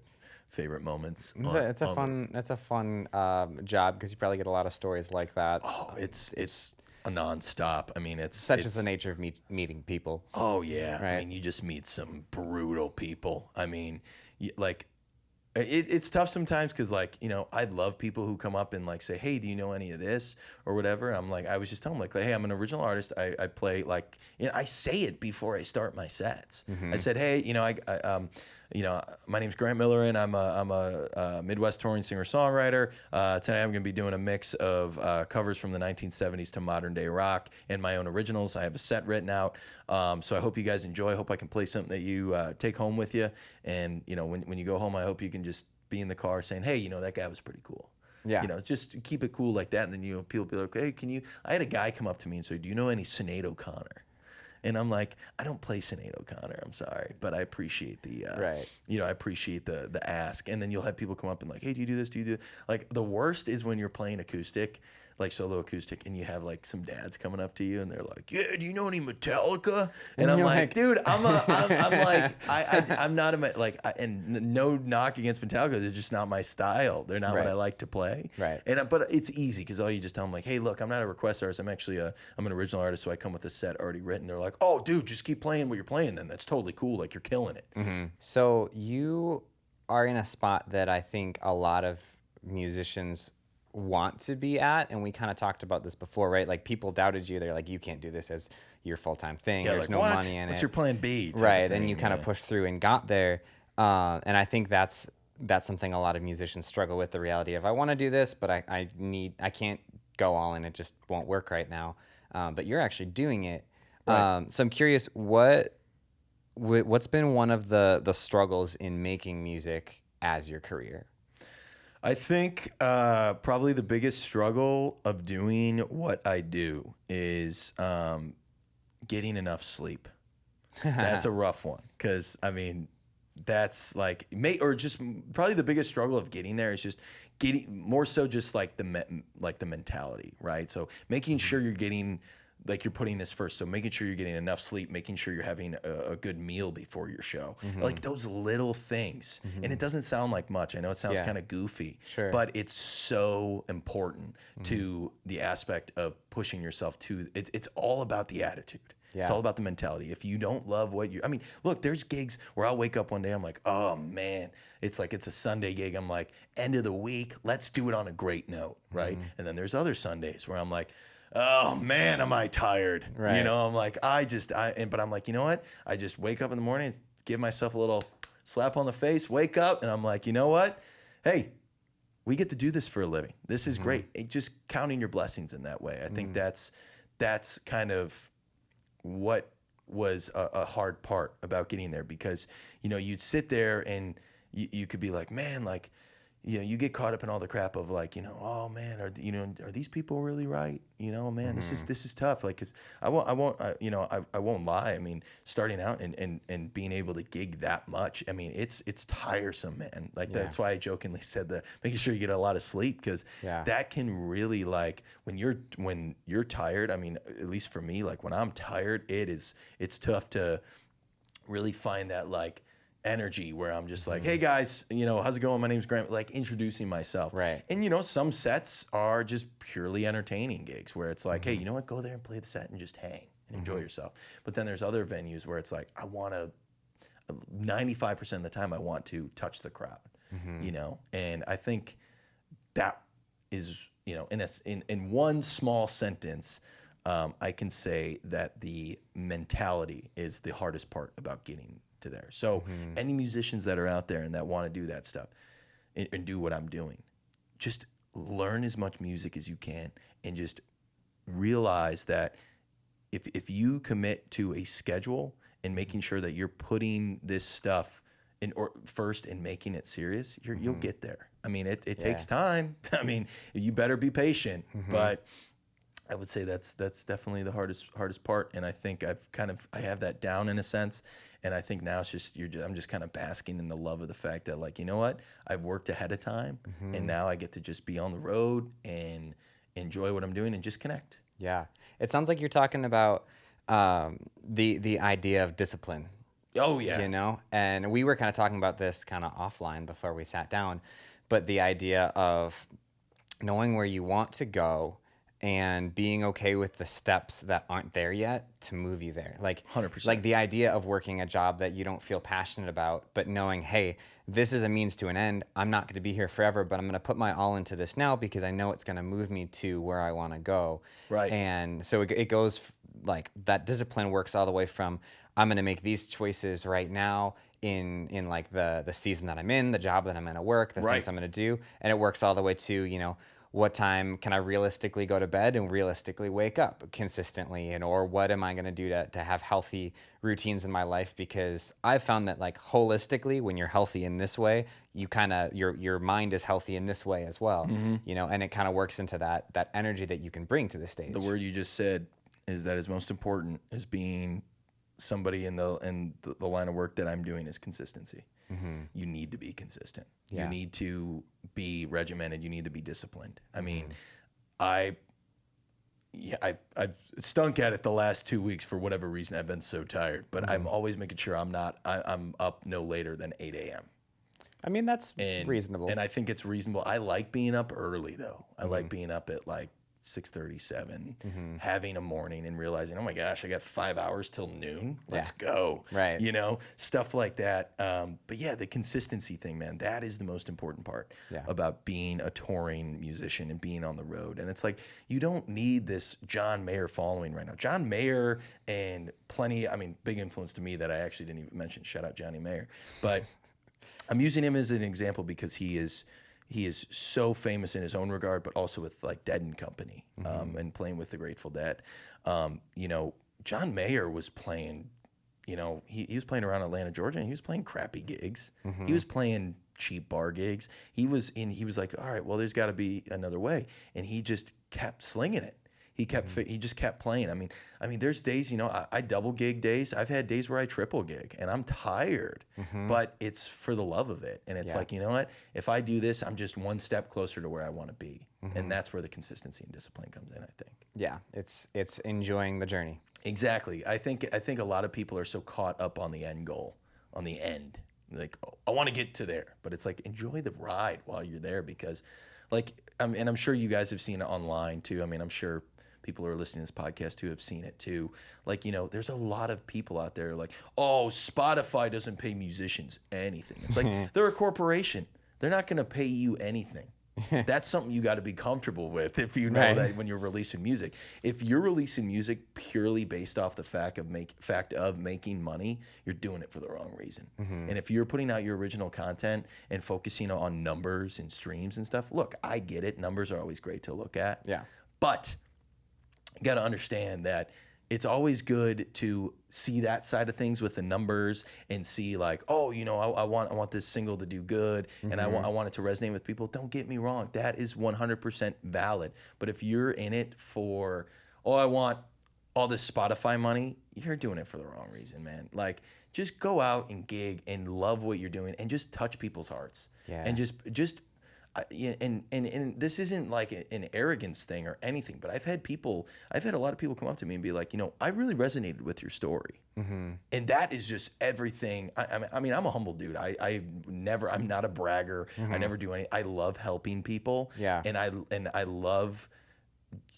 moments. It's a fun job because you probably get a lot of stories like that. Oh, it's a nonstop. I mean, it's Such is the nature of meeting people. Oh yeah, Right. I mean, you just meet some brutal people. I mean, like it's tough sometimes because like I love people who come up and like say, hey, do you know any of this or whatever. I'm like, I was just telling them like, hey, I'm an original artist. I play like I say it before I start my sets. I said, hey, my name's Grant Milliren. I'm a Midwest touring singer-songwriter. Tonight I'm going to be doing a mix of covers from the 1970s to modern day rock and my own originals. I have a set written out. So I hope you guys enjoy. I hope I can play something that you take home with you. And when you go home, I hope you can just be in the car saying, hey, that guy was pretty cool. Yeah. Just keep it cool like that. And then people be like, hey, I had a guy come up to me and say, do you know any Sinead O'Connor? And I'm like, I don't play Sinead O'Connor. I'm sorry, but I appreciate the Right. I appreciate the ask. And then you'll have people come up and like, hey, do you do this? Do you do like the worst is when you're playing acoustic, like solo acoustic, and you have like some dads coming up to you and they're like, yeah, do you know any Metallica? And I'm you're like, like- dude, I'm like, I'm not and no knock against Metallica, they're just not my style. They're not what Right. I like to play. Right. And but it's easy because all you just tell them like, hey, look, I'm not a request artist. I'm actually I'm an original artist, so I come with a set already written. They're like, oh, dude, just keep playing what you're playing. Then that's totally cool. Like you're killing it. So you are in a spot that I think a lot of musicians want to be at, and we kind of talked about this before, right? Like people doubted you. They're like, you can't do this as your full-time thing. There's like, no what? money in What's it. your plan B? type of Right, and thing, you kind of yeah. pushed through and got there. And I think that's something a lot of musicians struggle with, the reality of I want to do this, but I can't go all in. It just won't work right now. But you're actually doing it. Right. So I'm curious, what's been one of the struggles in making music as your career? I think probably the biggest struggle of doing what I do is getting enough sleep. That's a rough one because I mean that's like probably the biggest struggle of getting there is just getting more so just like the mentality, right? So making sure you're getting like you're putting this first. So making sure you're getting enough sleep, making sure you're having a good meal before your show. Like those little things. And it doesn't sound like much. I know it sounds Yeah. kind of goofy, Sure. but it's so important to the aspect of pushing yourself to it's all about the attitude. It's Yeah. all about the mentality. If you don't love I mean, look, there's gigs where I'll wake up one day, I'm like, oh man, it's like it's a Sunday gig. I'm like, end of the week, let's do it on a great note, right? And then there's other Sundays where I'm like, oh man, am I tired? Right. I'm like, but I'm like, you know what? I just wake up in the morning, give myself a little slap on the face, wake up, and I'm like, you know what? Hey, we get to do this for a living. This is great. Just counting your blessings in that way. I think that's kind of what was a hard part about getting there because, you'd sit there and you could be like, man, like, you get caught up in all the crap of like, oh man, are these people really right? Man, this is tough. Like, 'cause I won't lie. I mean, starting out and being able to gig that much, I mean, it's tiresome, man. Like that's why I jokingly said making sure you get a lot of sleep because that can really like when you're tired. I mean, at least for me, like when I'm tired, it's tough to really find that like energy where I'm just like, hey guys, how's it going? My name's Grant, like introducing myself. Right. And some sets are just purely entertaining gigs where it's like, hey, you know what? Go there and play the set and just hang and enjoy yourself. But then there's other venues where it's like, I want to 95% of the time I want to touch the crowd, and I think that is, in one small sentence, I can say that the mentality is the hardest part about getting to there. So any musicians that are out there and that want to do that stuff and do what I'm doing, just learn as much music as you can and just realize that if you commit to a schedule and making sure that you're putting this stuff first and making it serious, you'll get there. I mean, it takes time. I mean, you better be patient, but I would say that's definitely the hardest part, and I think I have that down in a sense, and I think now it's just I'm just kind of basking in the love of the fact that like, you know what, I've worked ahead of time, and now I get to just be on the road and enjoy what I'm doing and just connect. Yeah, it sounds like you're talking about the idea of discipline. Oh yeah, and we were kind of talking about this kind of offline before we sat down, but the idea of knowing where you want to go and being okay with the steps that aren't there yet to move you there. Like 100%. Like the idea of working a job that you don't feel passionate about, but knowing, hey, this is a means to an end. I'm not going to be here forever, but I'm going to put my all into this now because I know it's going to move me to where I want to go. Right. And so it goes like that discipline works all the way from I'm going to make these choices right now in like the season that I'm in, the job that I'm going to work, the things I'm going to do. And it works all the way to, you know, what time can I realistically go to bed and realistically wake up consistently? And or what am I going to do to have healthy routines in my life? Because I've found that like holistically, when you're healthy in this way, you kind of your mind is healthy in this way as well. You know, and it kind of works into that energy that you can bring to the stage. The word you just said is that is most important is being somebody in the line of work that I'm doing is consistency. You need to be consistent. Yeah. You need to be regimented. You need to be disciplined. I mean, I've stunk at it the last 2 weeks for whatever reason. I've been so tired, but I'm always making sure I'm up no later than 8 a.m. I mean, that's reasonable. And I think it's reasonable. I like being up early though. I like being up at like 6:37, having a morning and realizing, oh my gosh, I got 5 hours till noon. Let's go. Right. You know, stuff like that. But yeah, the consistency thing, man, that is the most important part about being a touring musician and being on the road. And it's like, you don't need this John Mayer following right now. John Mayer and big influence to me that I actually didn't even mention. Shout out Johnny Mayer. But I'm using him as an example because he is so famous in his own regard, but also with like Dead and Company and playing with the Grateful Dead. You know, John Mayer was playing, you know, he was playing around Atlanta, Georgia, and he was playing crappy gigs. He was playing cheap bar gigs. He was like, all right, well, there's got to be another way. And he just kept slinging it. He just kept playing. I mean, there's days, you know, I double gig days. I've had days where I triple gig and I'm tired, but it's for the love of it. And it's like, you know what, if I do this, I'm just one step closer to where I want to be. And that's where the consistency and discipline comes in, I think. Yeah. It's enjoying the journey. Exactly. I think a lot of people are so caught up on the end goal, on the end, like, oh, I want to get to there, but it's like, enjoy the ride while you're there because like, and I'm sure you guys have seen it online too. I mean, I'm sure people who are listening to this podcast too have seen it too. Like, you know, there's a lot of people out there like, oh, Spotify doesn't pay musicians anything. It's like, they're a corporation. They're not going to pay you anything. That's something you got to be comfortable with if you know that when you're releasing music. If you're releasing music purely based off the fact of making money, you're doing it for the wrong reason. And if you're putting out your original content and focusing on numbers and streams and stuff, look, I get it. Numbers are always great to look at. Yeah. But you got to understand that it's always good to see that side of things with the numbers and see like, oh, you know, I want this single to do good and I want it to resonate with people. Don't get me wrong. That is 100% valid. But if you're in it for, oh, I want all this Spotify money, you're doing it for the wrong reason, man. Like, just go out and gig and love what you're doing and just touch people's hearts. Yeah. And just and this isn't like an arrogance thing or anything, but I've had a lot of people come up to me and be like, you know, I really resonated with your story. And that is just everything. I mean, I'm a humble dude. I'm not a bragger. I never do any. I love helping people. Yeah. And I love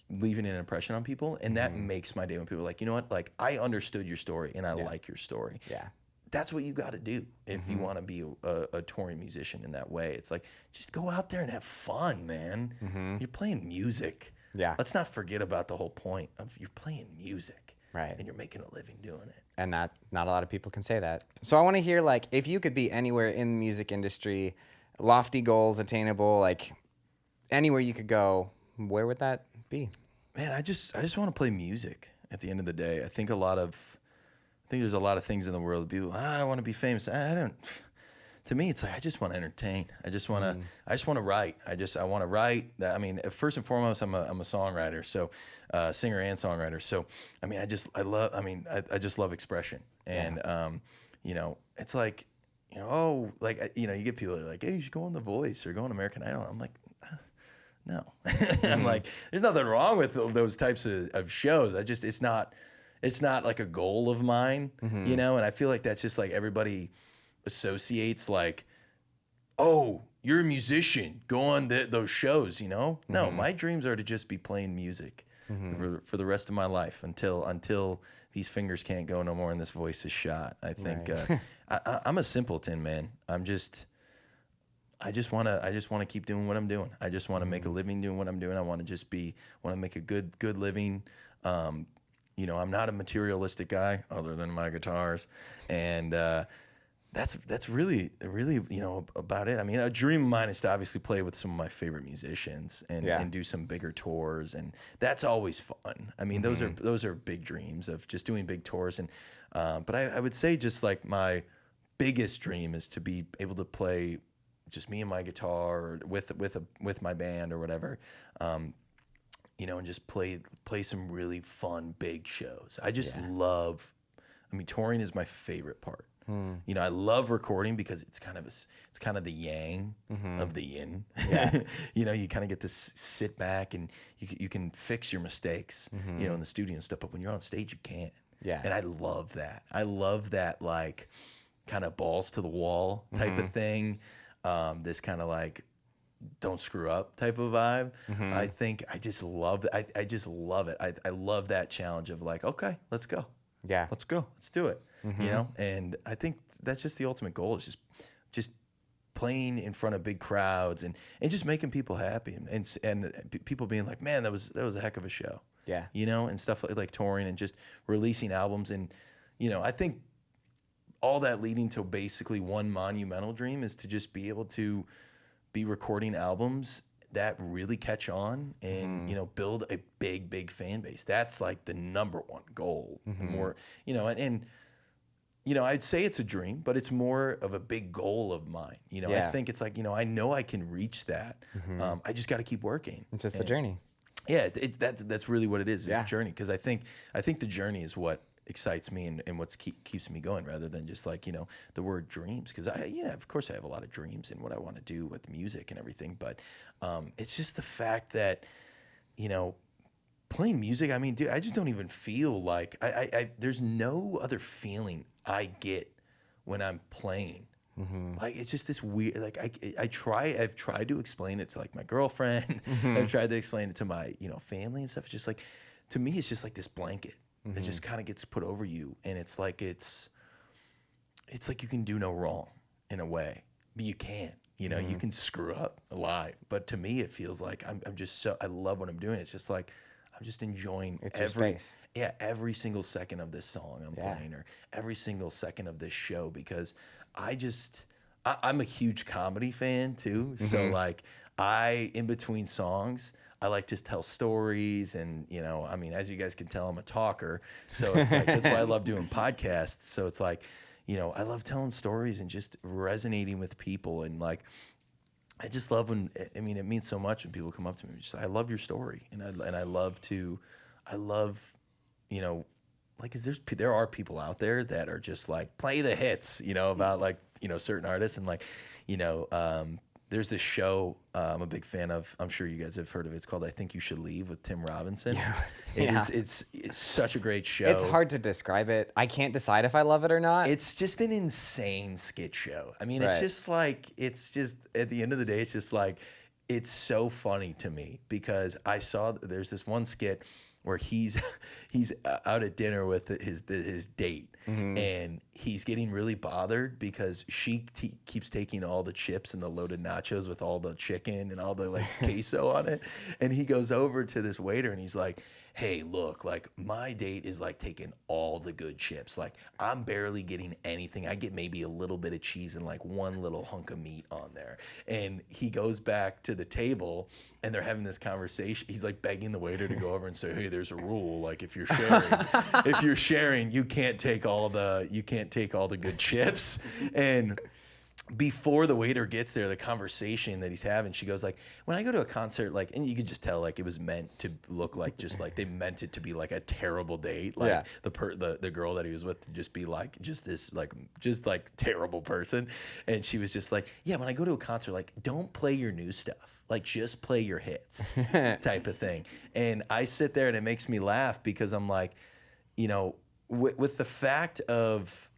leaving an impression on people. And that makes my day when people are like, you know what, like I understood your story and I like your story. Yeah. That's what you got to do if you want to be a touring musician in that way. It's like, just go out there and have fun, man. You're playing music. Yeah. Let's not forget about the whole point of you're playing music. Right. And you're making a living doing it. And not a lot of people can say that. So I want to hear, like, if you could be anywhere in the music industry, lofty goals attainable, like anywhere you could go, where would that be? Man, I just want to play music at the end of the day. I think there's a lot of things in the world. People, I want to be famous. I don't. To me, it's like I just want to entertain. I just want to write. I want to write. I mean, first and foremost, I'm a songwriter, so singer and songwriter. So I mean, I just love expression, and you know, it's like, you know, oh, like, you know, you get people that are like, hey, you should go on The Voice or go on American Idol. I'm like, no. I'm like, there's nothing wrong with those types of shows. It's not like a goal of mine, you know? And I feel like that's just like everybody associates like, oh, you're a musician, go on those shows, you know? No, my dreams are to just be playing music for the rest of my life until these fingers can't go no more and this voice is shot. I think I'm a simpleton, man. I just want to keep doing what I'm doing. I just want to make a living doing what I'm doing. I want to make a good living. You know, I'm not a materialistic guy other than my guitars, and that's really, you know, about it. I mean, a dream of mine is to obviously play with some of my favorite musicians and do some bigger tours, and that's always fun. I mean, those are big dreams of just doing big tours, and but I would say just like my biggest dream is to be able to play just me and my guitar or with my band or whatever. You know, and just play some really fun big shows. I just love. I mean, touring is my favorite part. You know, I love recording because it's kind of the yang of the yin. Yeah. You know, you kind of get to sit back and you can fix your mistakes. You know, in the studio and stuff. But when you're on stage, you can't. Yeah. And I love that. I love that like kind of balls to the wall type of thing. This kind of like don't screw up type of vibe. I think I just love that. I just love it. I love that challenge of like, okay, let's go. Yeah, let's go. Let's do it. You know, and I think that's just the ultimate goal is just playing in front of big crowds and just making people happy and people being like, man, that was a heck of a show. Yeah, you know, and stuff like touring and just releasing albums and you know, I think all that leading to basically one monumental dream is to just be able to be recording albums that really catch on and you know build a big fan base. That's like the number one goal. More, you know, and you know, I'd say it's a dream, but it's more of a big goal of mine. You know, I think it's like, you know I can reach that. I just got to keep working. It's just the journey. Yeah, that's really what it is. It's a journey, because I think the journey is what excites me and what keeps me going, rather than just like, you know, the word dreams, because of course I have a lot of dreams and what I want to do with music and everything, but it's just the fact that, you know, playing music, I mean, dude, I just don't even feel like I there's no other feeling I get when I'm playing. Like it's just this weird, like I've tried to explain it to like my girlfriend. I've tried to explain it to my, you know, family and stuff. It's just like, to me, it's just like this blanket. It just kind of gets put over you, and it's like it's like you can do no wrong in a way, but you can't. You know, you can screw up live, but to me, it feels like I'm just so, I love what I'm doing. It's just like I'm just enjoying every single second of this song I'm playing, or every single second of this show, because I'm a huge comedy fan too. So like in between songs, I like to tell stories, and you know, I mean, as you guys can tell, I'm a talker. So it's like that's why I love doing podcasts. So it's like, you know, I love telling stories and just resonating with people, and like I just love when, I mean, it means so much when people come up to me and just, I love your story, and I love, you know, like, 'cause there are people out there that are just like play the hits, you know, about like, you know, certain artists, and like, you know, there's this show I'm a big fan of. I'm sure you guys have heard of it. It's called I Think You Should Leave with Tim Robinson. It's such a great show. It's hard to describe it. I can't decide if I love it or not. It's just an insane skit show. I mean, it's just like, it's just, at the end of the day, it's just like, it's so funny to me, because there's this one skit where he's out at dinner with his date, and he's getting really bothered because she keeps taking all the chips and the loaded nachos with all the chicken and all the like queso on it, and he goes over to this waiter and he's like, hey, look, like my date is like taking all the good chips. Like I'm barely getting anything. I get maybe a little bit of cheese and like one little hunk of meat on there. And he goes back to the table and they're having this conversation. He's like begging the waiter to go over and say, hey, there's a rule. Like if you're sharing, you can't take all the good chips. And before the waiter gets there, the conversation that he's having, she goes like, when I go to a concert, like, and you could just tell like it was meant to look like, just like they meant it to be like a terrible date, like the girl that he was with to just be like just terrible person. And she was just like, yeah, when I go to a concert, like don't play your new stuff, like just play your hits type of thing. And I sit there and it makes me laugh, because I'm like, you know, with the fact of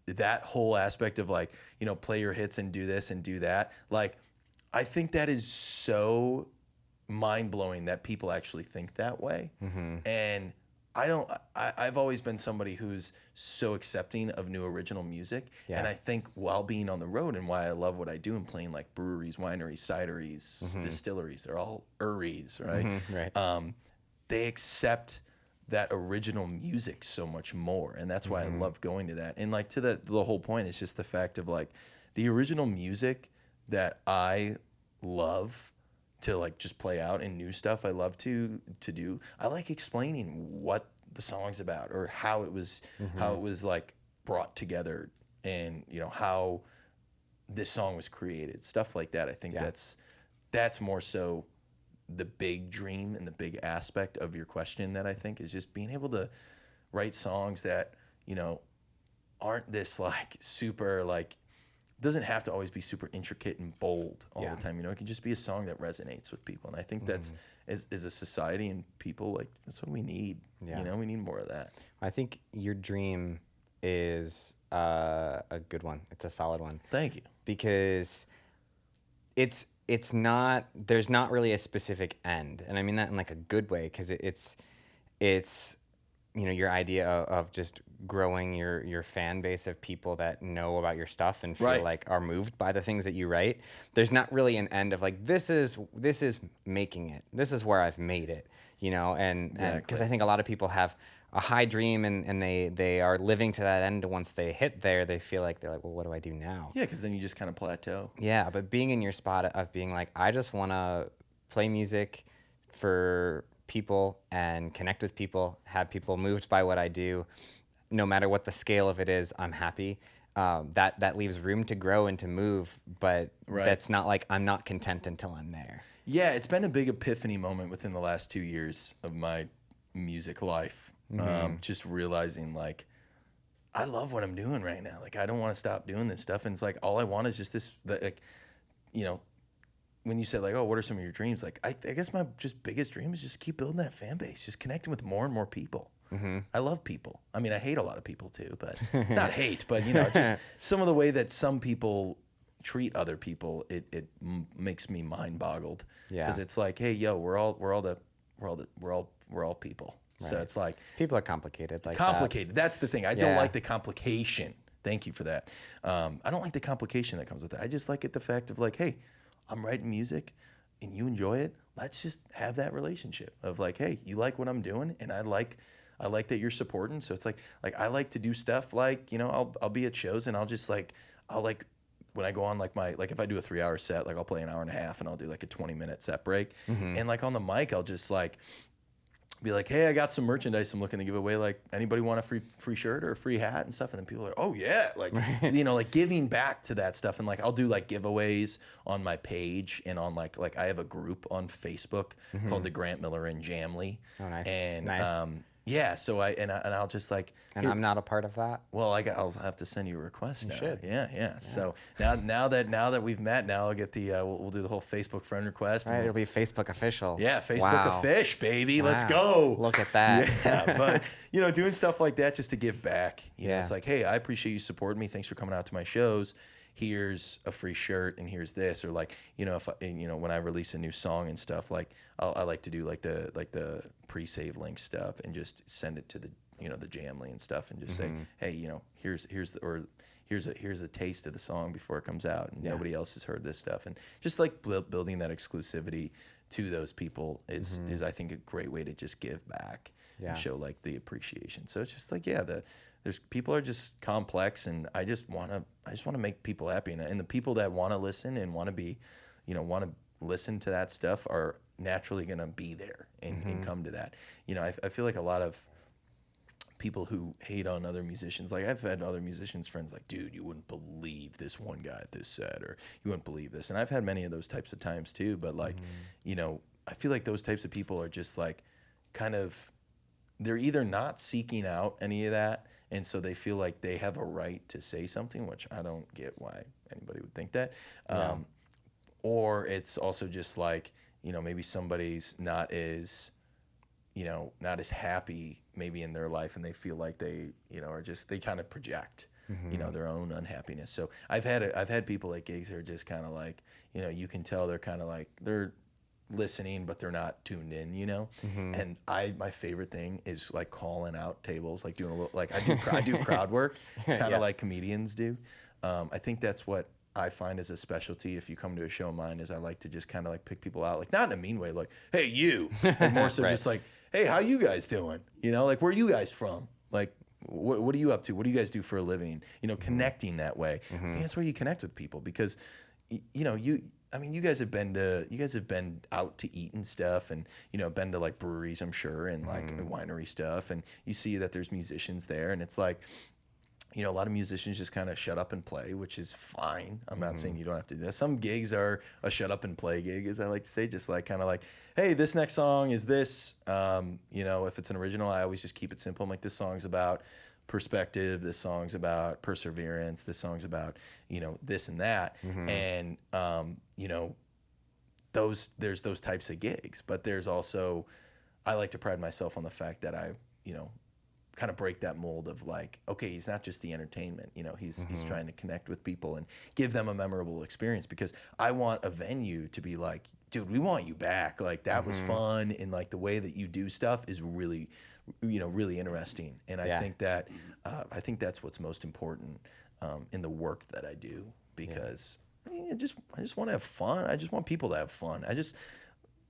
that whole aspect of like, you know, play your hits and do this and do that. Like, I think that is so mind-blowing that people actually think that way. And I've always been somebody who's so accepting of new original music. Yeah. And I think while being on the road and why I love what I do and playing like breweries, wineries, cideries, distilleries, they're all eries, right? Right. They accept that original music so much more. And that's why I love going to that. And like to the whole point is just the fact of like the original music that I love to like just play out, and new stuff I love to do. I like explaining what the song's about or how it was like brought together, and how this song was created, stuff like that. I think that's more so the big dream and the big aspect of your question, that I think is just being able to write songs that aren't this like super like, doesn't have to always be super intricate and bold all the time. It can just be a song that resonates with people. And I think that's, as a society and people, like, that's what we need. We need more of that. I think your dream is a good one. It's a solid one. Thank you. Because it's not, there's not really a specific end. And I mean that in like a good way, because it's your idea of just growing your fan base of people that know about your stuff and feel like are moved by the things that you write. There's not really an end of like, this is making it. This is where I've made it, and because I think a lot of people have a high dream and they are living to that end. Once they hit there, they feel like they're like, well, what do I do now? Yeah, because then you just kind of plateau. Yeah, but being in your spot of being like, I just want to play music for people and connect with people, have people moved by what I do, no matter what the scale of it is, I'm happy. That leaves room to grow and to move, but that's not like I'm not content until I'm there. Yeah, it's been a big epiphany moment within the last 2 years of my music life. Just realizing like, I love what I'm doing right now. Like, I don't want to stop doing this stuff. And it's like, all I want is just this, like, when you said like, oh, what are some of your dreams? Like, I guess my just biggest dream is just keep building that fan base, just connecting with more and more people. I love people. I mean, I hate a lot of people too, but not hate, but just some of the way that some people treat other people, it makes me mind boggled. Yeah. Because it's like, hey, yo, we're all people. Right. So it's like people are complicated. That's the thing. I don't like the complication. Thank you for that. I don't like the complication that comes with that. I just like the fact of like, hey, I'm writing music and you enjoy it. Let's just have that relationship of like, hey, you like what I'm doing and I like that you're supporting. So it's like I like to do stuff like, I'll be at shows and when I go on like if I do a 3-hour set, like I'll play an hour and a half and I'll do like a 20-minute set break. And like on the mic, I'll just like be like, hey, I got some merchandise I'm looking to give away. Like, anybody want a free shirt or a free hat and stuff? And then people are, oh yeah, like, like giving back to that stuff. And like, I'll do like giveaways on my page and on like I have a group on Facebook called the Grant Milliren Jamly. Oh, nice. And nice. Yeah, so I'll just like. And I'm not a part of that. Well, I'll have to send you a request. You now. should. Yeah. So now that we've met, now I'll get the we'll do the whole Facebook friend request. Right, it'll be Facebook official. Yeah, Facebook offish, baby. Wow. Let's go. Look at that. Yeah, but doing stuff like that just to give back. It's like, hey, I appreciate you supporting me. Thanks for coming out to my shows. Here's a free shirt and here's this, or like if when I release a new song and stuff, like I like to do like the pre-save link stuff and just send it to the the Jamly and stuff and just say, hey, here's a taste of the song before it comes out and nobody else has heard this stuff, and just like building that exclusivity to those people is I think a great way to just give back and show like the appreciation. So it's just like there's people are just complex, and I just want to make people happy, and the people that want to listen and want to be, want to listen to that stuff are naturally going to be there and come to that. I feel like a lot of people who hate on other musicians, like I've had other musicians friends like, dude, you wouldn't believe this one guy at this set, or you wouldn't believe this, and I've had many of those types of times too. But like, I feel like those types of people are just like, kind of, they're either not seeking out any of that. And so they feel like they have a right to say something, which I don't get why anybody would think that. Or it's also just like, maybe somebody's not as happy maybe in their life, and they feel like they, are just, they kind of project. you know, their own unhappiness. So I've had people at gigs who are just kind of like, you know, you can tell they're kind of like they're listening, but they're not tuned in, you know. And my favorite thing is like calling out tables, like doing a little, like I do crowd work. It's kind of like comedians do. I think that's what I find as a specialty if you come to a show of mine, is I like to just kind of like pick people out, like not in a mean way, like, hey, you, and more so just like, hey, how you guys doing? You know, like, where are you guys from? Like, what are you up to? What do you guys do for a living? You know, connecting that way. I think that's where you connect with people, because, you know, you guys have been out to eat and stuff, and, you know, been to like breweries, I'm sure, and like winery stuff, and you see that there's musicians there, and it's like, you know, a lot of musicians just kind of shut up and play, which is fine. I'm not saying you don't have to do that. Some gigs are a shut up and play gig, as I like to say, just like kind of like, hey, this next song is this. You know, if it's an original, I always just keep it simple. I'm like, this song's about perspective. This song's about perseverance. This song's about, you know, this and that. And, you know, there's those types of gigs, but there's also, I like to pride myself on the fact that I, you know, kind of break that mold of like, okay, he's not just the entertainment, you know, he's trying to connect with people and give them a memorable experience, because I want a venue to be like, dude, we want you back. Like, that was fun. And like the way that you do stuff is really, you know, really interesting. And I think that, I think that's what's most important in the work that I do, because I just want to have fun. I just want people to have fun.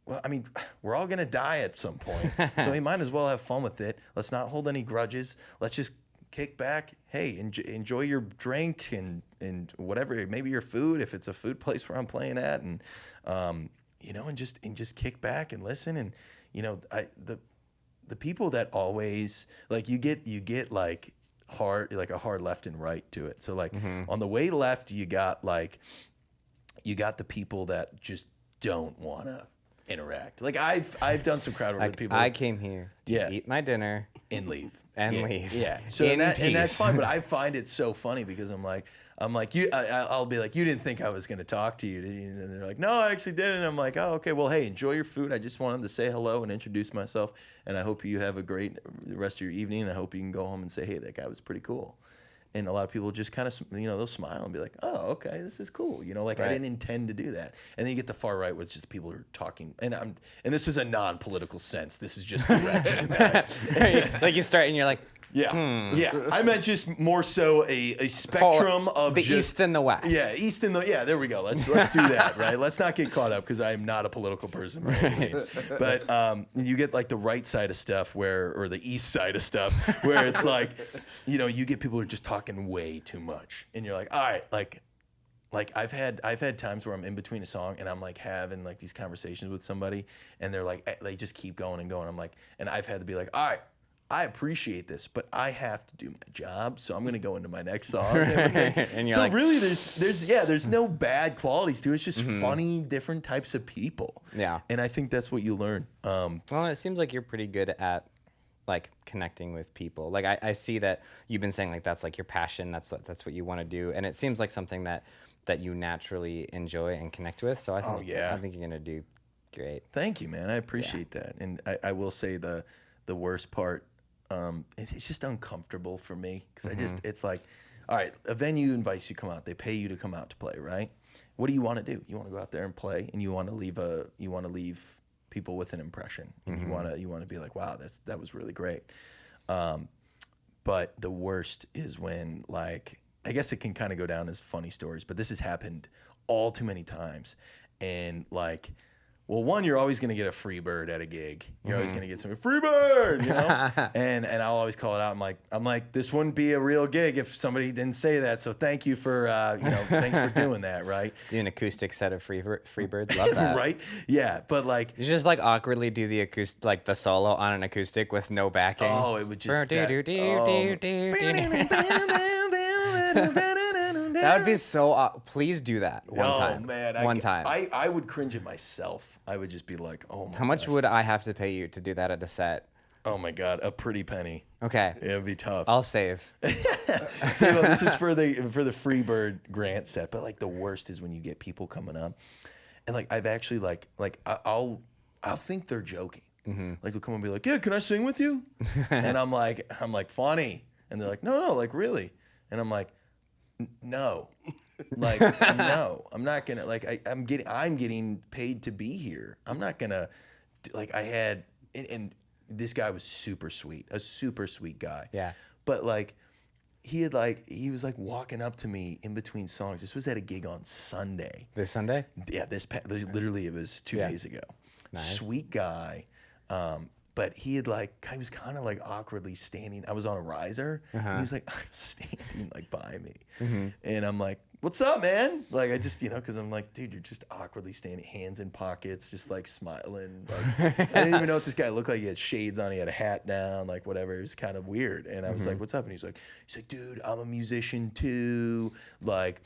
Well, I mean, we're all going to die at some point, so we might as well have fun with it. Let's not hold any grudges. Let's just kick back. Hey, enjoy your drink and whatever, maybe your food, if it's a food place where I'm playing at, and you know, and just kick back and listen. And, you know, the people that always, like, you get like a hard left and right to it. So like on the way left, you got the people that just don't want to interact. Like, I've done some crowd work with people. I came here to eat my dinner and leave. Leave. Yeah. So and that's fine, but I find it so funny, because I'm like I'll be like, you didn't think I was going to talk to you, did you? And they're like, no, I actually didn't. And I'm like, oh, okay, well, hey, enjoy your food. I just wanted to say hello and introduce myself, and I hope you have a great rest of your evening, and I hope you can go home and say, hey, that guy was pretty cool. And a lot of people just kind of, you know, they'll smile and be like, oh, okay, this is cool. You know, like, I didn't intend to do that. And then you get the far right, which is the people who are talking. And this is a non-political sense. This is just direction, guys. Like, you start and you're like, yeah. I meant just more so a spectrum of the just, East and the West. Yeah, there we go. Let's do that, right? Let's not get caught up, because I am not a political person by any means. But you get like the right side of stuff or the east side of stuff, where it's like, you know, you get people who are just talking way too much, and you're like, all right, like I've had times where I'm in between a song and I'm like having like these conversations with somebody, and they're like, they just keep going and going. I'm like, and I've had to be like, all right, I appreciate this, but I have to do my job, so I'm going to go into my next song. And so like, really, there's no bad qualities to it. It's just funny, different types of people. Yeah. And I think that's what you learn. Well, it seems like you're pretty good at like connecting with people. Like, I see that you've been saying like that's like your passion. That's what you want to do, and it seems like something that you naturally enjoy and connect with. So I think I think you're gonna do great. Thank you, man. I appreciate that. And I will say the worst part, it's just uncomfortable for me, because it's like, all right, a venue invites you to come out. They pay you to come out to play, right? What do you want to do? You want to go out there and play, and you want to leave people with an impression, and you want to be like, wow, that was really great. But the worst is when, like, I guess it can kind of go down as funny stories, but this has happened all too many times. And like, well, one, you're always going to get a free bird at a gig. You're always going to get some free bird, you know? and I'll always call it out. I'm like, this wouldn't be a real gig if somebody didn't say that. So thank you for, thanks for doing that, right? Do an acoustic set of free birds. Love that. Right? Yeah, but like, you just like awkwardly do the acoustic, like the solo on an acoustic with no backing. Oh, it would just. That would be so. Please do that one time. Oh man, one time. I would cringe at myself. I would just be like, oh my. How much would I have to pay you to do that at a set? Oh my God, a pretty penny. Okay. It would be tough. I'll save. So, this is for the Freebird Grant set, but like the worst is when you get people coming up, and like I've actually like I'll think they're joking. Like they'll come and be like, yeah, can I sing with you? And I'm like funny, and they're like, no, like really. And I'm like, no, like, no, I'm not gonna, like, I'm getting paid to be here. I'm not gonna, like, and this guy was super sweet, a super sweet guy. Yeah. But like, he was like walking up to me in between songs. This was at a gig on Sunday. This Sunday? Yeah, literally it was 2 days ago. Nice. Sweet guy. But he was kind of like awkwardly standing. I was on a riser, and he was like standing like by me, and I'm like, "What's up, man?" Like I just, because I'm like, "Dude, you're just awkwardly standing, hands in pockets, just like smiling." Like I didn't even know what this guy looked like. He had shades on, he had a hat down, like whatever. It was kind of weird, and I was like, "What's up?" And he's like, "Dude, I'm a musician too. Like,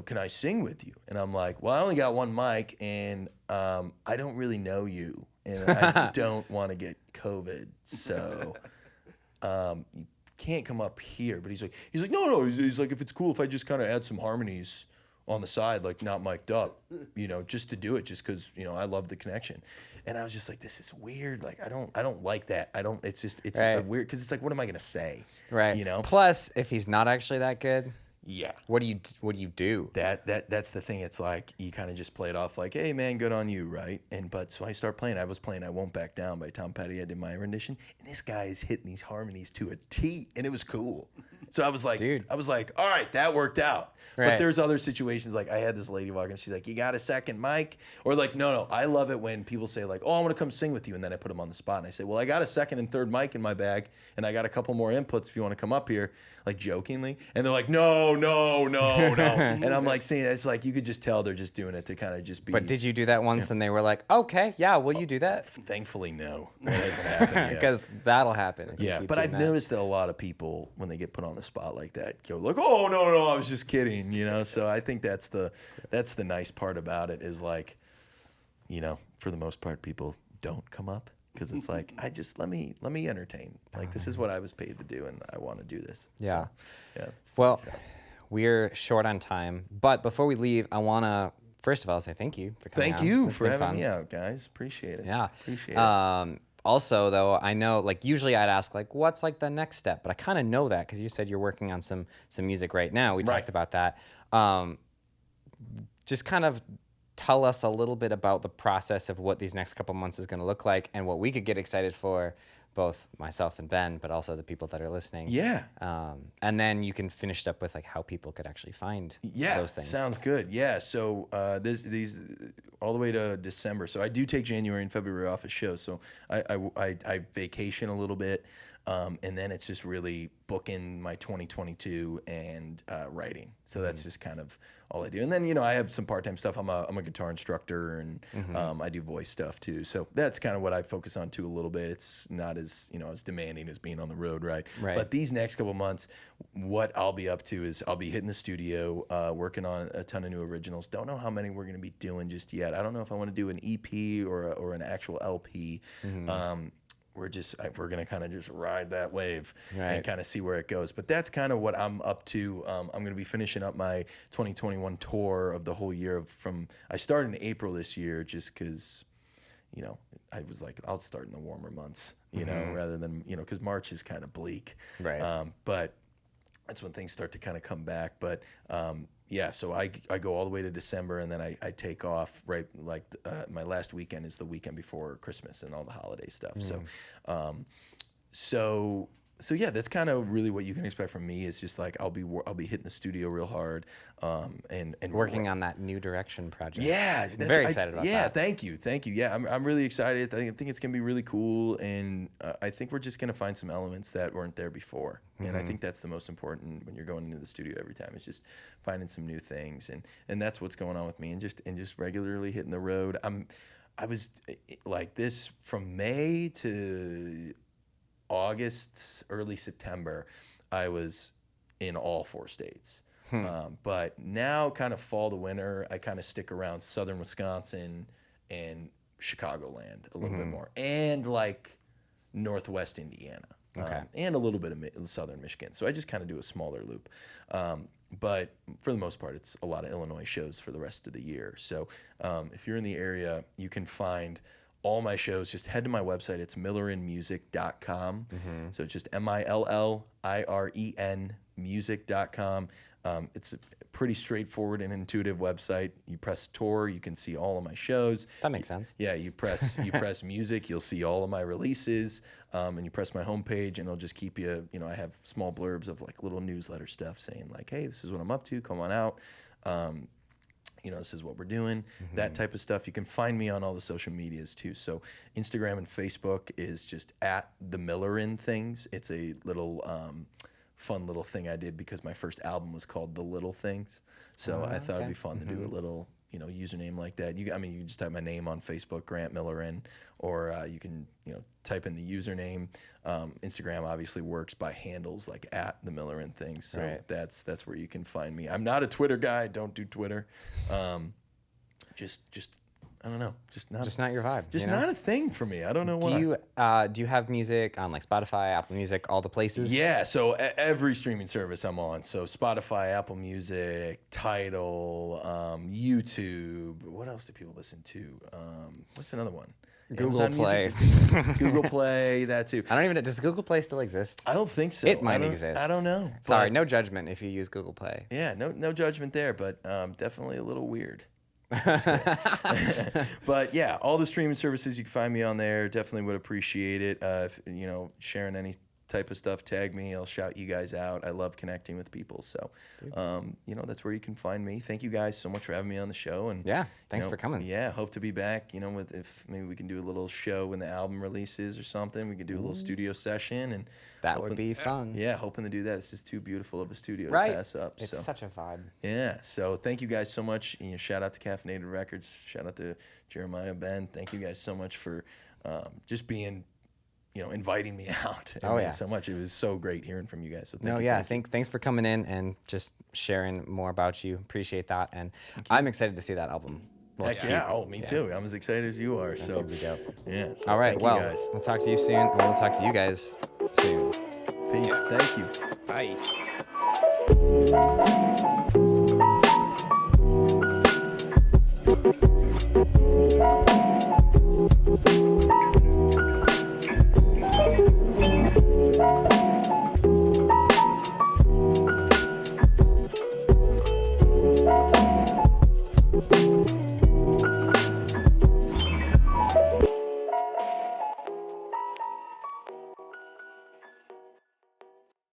can I sing with you?" And I'm like, "Well, I only got one mic, and I don't really know you. And I don't want to get COVID, so you can't come up here." But he's like, no. He's like, if it's cool if I just kind of add some harmonies on the side, like not mic'd up, just to do it, just because I love the connection. And I was just like, this is weird. Like I don't like that. It's Right. weird because it's like, what am I gonna say? Right. Plus, if he's not actually that good, Yeah. what do you do? That's the thing. It's like you kind of just play it off like, hey man, good on you, right? But so I start playing. I was playing "I Won't Back Down" by Tom Petty. I did my rendition, and this guy is hitting these harmonies to a T, and it was cool. So I was like, Dude. all right, that worked out. Right. But there's other situations, like I had this lady walk in, she's like, "You got a second mic?" Or like, no. I love it when people say like, "Oh, I want to come sing with you," and then I put them on the spot, and I say, "Well, I got a second and third mic in my bag, and I got a couple more inputs if you want to come up here," like jokingly, and they're like, no. And I'm like saying, it's like you could just tell they're just doing it to kind of just be. But did you do that once and they were like, okay, yeah, will you do that? Thankfully, no. That hasn't happened yet. Because that'll happen. if you Yeah, keep but doing I've that. noticed that a lot of people, when they get put on the spot like that, go like, "Oh no, I was just kidding," So I think that's the nice part about it is like, for the most part, people don't come up because it's like, I just let me entertain. Like this is what I was paid to do, and I want to do this. Yeah. So, yeah. It's funny Well, stuff. we're short on time, but before we leave, I want to first of all say thank you for coming Thank on. you It's for been having fun. me out, guys. Appreciate it. Yeah. Appreciate it. Also, though, I know, like, usually I'd ask, like, what's, like, the next step? But I kind of know that because you said you're working on some music right now. We Right. talked about that. Just kind of tell us a little bit about the process of what these next couple months is going to look like and what we could get excited for, both myself and Ben, but also the people that are listening. Yeah. And then you can finish it up with, like, how people could actually find those things. Sounds good. Yeah, so these all the way to December. So I do take January and February off of shows. So I vacation a little bit, and then it's just really booking my 2022 and writing. So that's just kind of all I do. And then I have some part-time stuff. I'm a guitar instructor, and I do voice stuff too. So that's kind of what I focus on too a little bit. It's not as as demanding as being on the road, right? Right. But these next couple months, what I'll be up to is I'll be hitting the studio, working on a ton of new originals. Don't know how many we're going to be doing just yet. I don't know if I want to do an EP or an actual LP. We're going to kind of just ride that wave and kind of see where it goes. But that's kind of what I'm up to. I'm going to be finishing up my 2021 tour of the whole year. I started in April this year just because, I was like, I'll start in the warmer months, rather than, because March is kind of bleak. Right. But that's when things start to kind of come back. But yeah, so I go all the way to December, and then I take off right like my last weekend is the weekend before Christmas and all the holiday stuff. So yeah, that's kind of really what you can expect from me. Is just like I'll be hitting the studio real hard, and Working on that New Direction project. yeah, I'm very excited about that. Yeah, thank you. Yeah, I'm really excited. I think it's gonna be really cool, and I think we're just gonna find some elements that weren't there before, and I think that's the most important when you're going into the studio every time. It's just finding some new things, and that's what's going on with me, and just regularly hitting the road. I was like this from May to August, early September. I was in all 4 states. But now kind of fall to winter, I kind of stick around southern Wisconsin and Chicagoland a little bit more, and like northwest Indiana, and a little bit of southern Michigan. So I just kind of do a smaller loop. But for the most part, it's a lot of Illinois shows for the rest of the year. So if you're in the area, you can find all my shows, just head to my website. It's millirenmusic.com. So it's just MILLIREN music.com. It's a pretty straightforward and intuitive website. You press tour, you can see all of my shows. That makes sense. Yeah, you press music, you'll see all of my releases, and you press my homepage, and it'll just keep you. I have small blurbs of like little newsletter stuff saying like, hey, this is what I'm up to. Come on out. This is what we're doing. That type of stuff. You can find me on all the social medias too. So Instagram and Facebook is just at the Milliren Things. It's a little fun little thing I did because my first album was called The Little Things. So I thought it'd be fun to do a little, username like that. You can just type my name on Facebook, Grant Milliren, or you can, type in the username. Instagram obviously works by handles like at the Milliren Things. So Right. that's where you can find me. I'm not a Twitter guy. I don't do Twitter. Just I don't know. Just Not your vibe. Just you know? not a thing for me. I don't know why. Do you have music on like Spotify, Apple Music, all the places? Yeah, so every streaming service I'm on. So Spotify, Apple Music, Tidal, YouTube. What else do people listen to? What's another one? Google Amazon Play. Music. Google Play, that too. I don't even. Does Google Play still exist? I don't think so. It might I don't- exist. I don't know. Sorry, But- no judgment if you use Google Play. Yeah, no judgment there, but definitely a little weird. But yeah, all the streaming services, you can find me on there. Definitely would appreciate it. If sharing any type of stuff, tag me. I'll shout you guys out. I love connecting with people. So, that's where you can find me. Thank you guys so much for having me on the show. And Yeah, thanks for coming. Yeah, hope to be back. If maybe we can do a little show when the album releases or something. We could do a little studio session and That would be fun. Yeah, hoping to do that. It's just too beautiful of a studio Right. to pass up. It's so. such a vibe. Yeah, so thank you guys so much. Shout out to Caffeinated Records. Shout out to Jeremiah, Ben. Thank you guys so much for just being, inviting me out. It meant so much. It was so great hearing from you guys. So thank you. Thanks for coming in and just sharing more about you. Appreciate that, and I'm excited to see that album. Well, Heck yeah. Oh, me too. I'm as excited as you are. So, gonna be dope. yeah. So All right, thank well, you guys. we'll talk to you soon, and we'll talk to you guys soon. Peace. Thank you. Bye.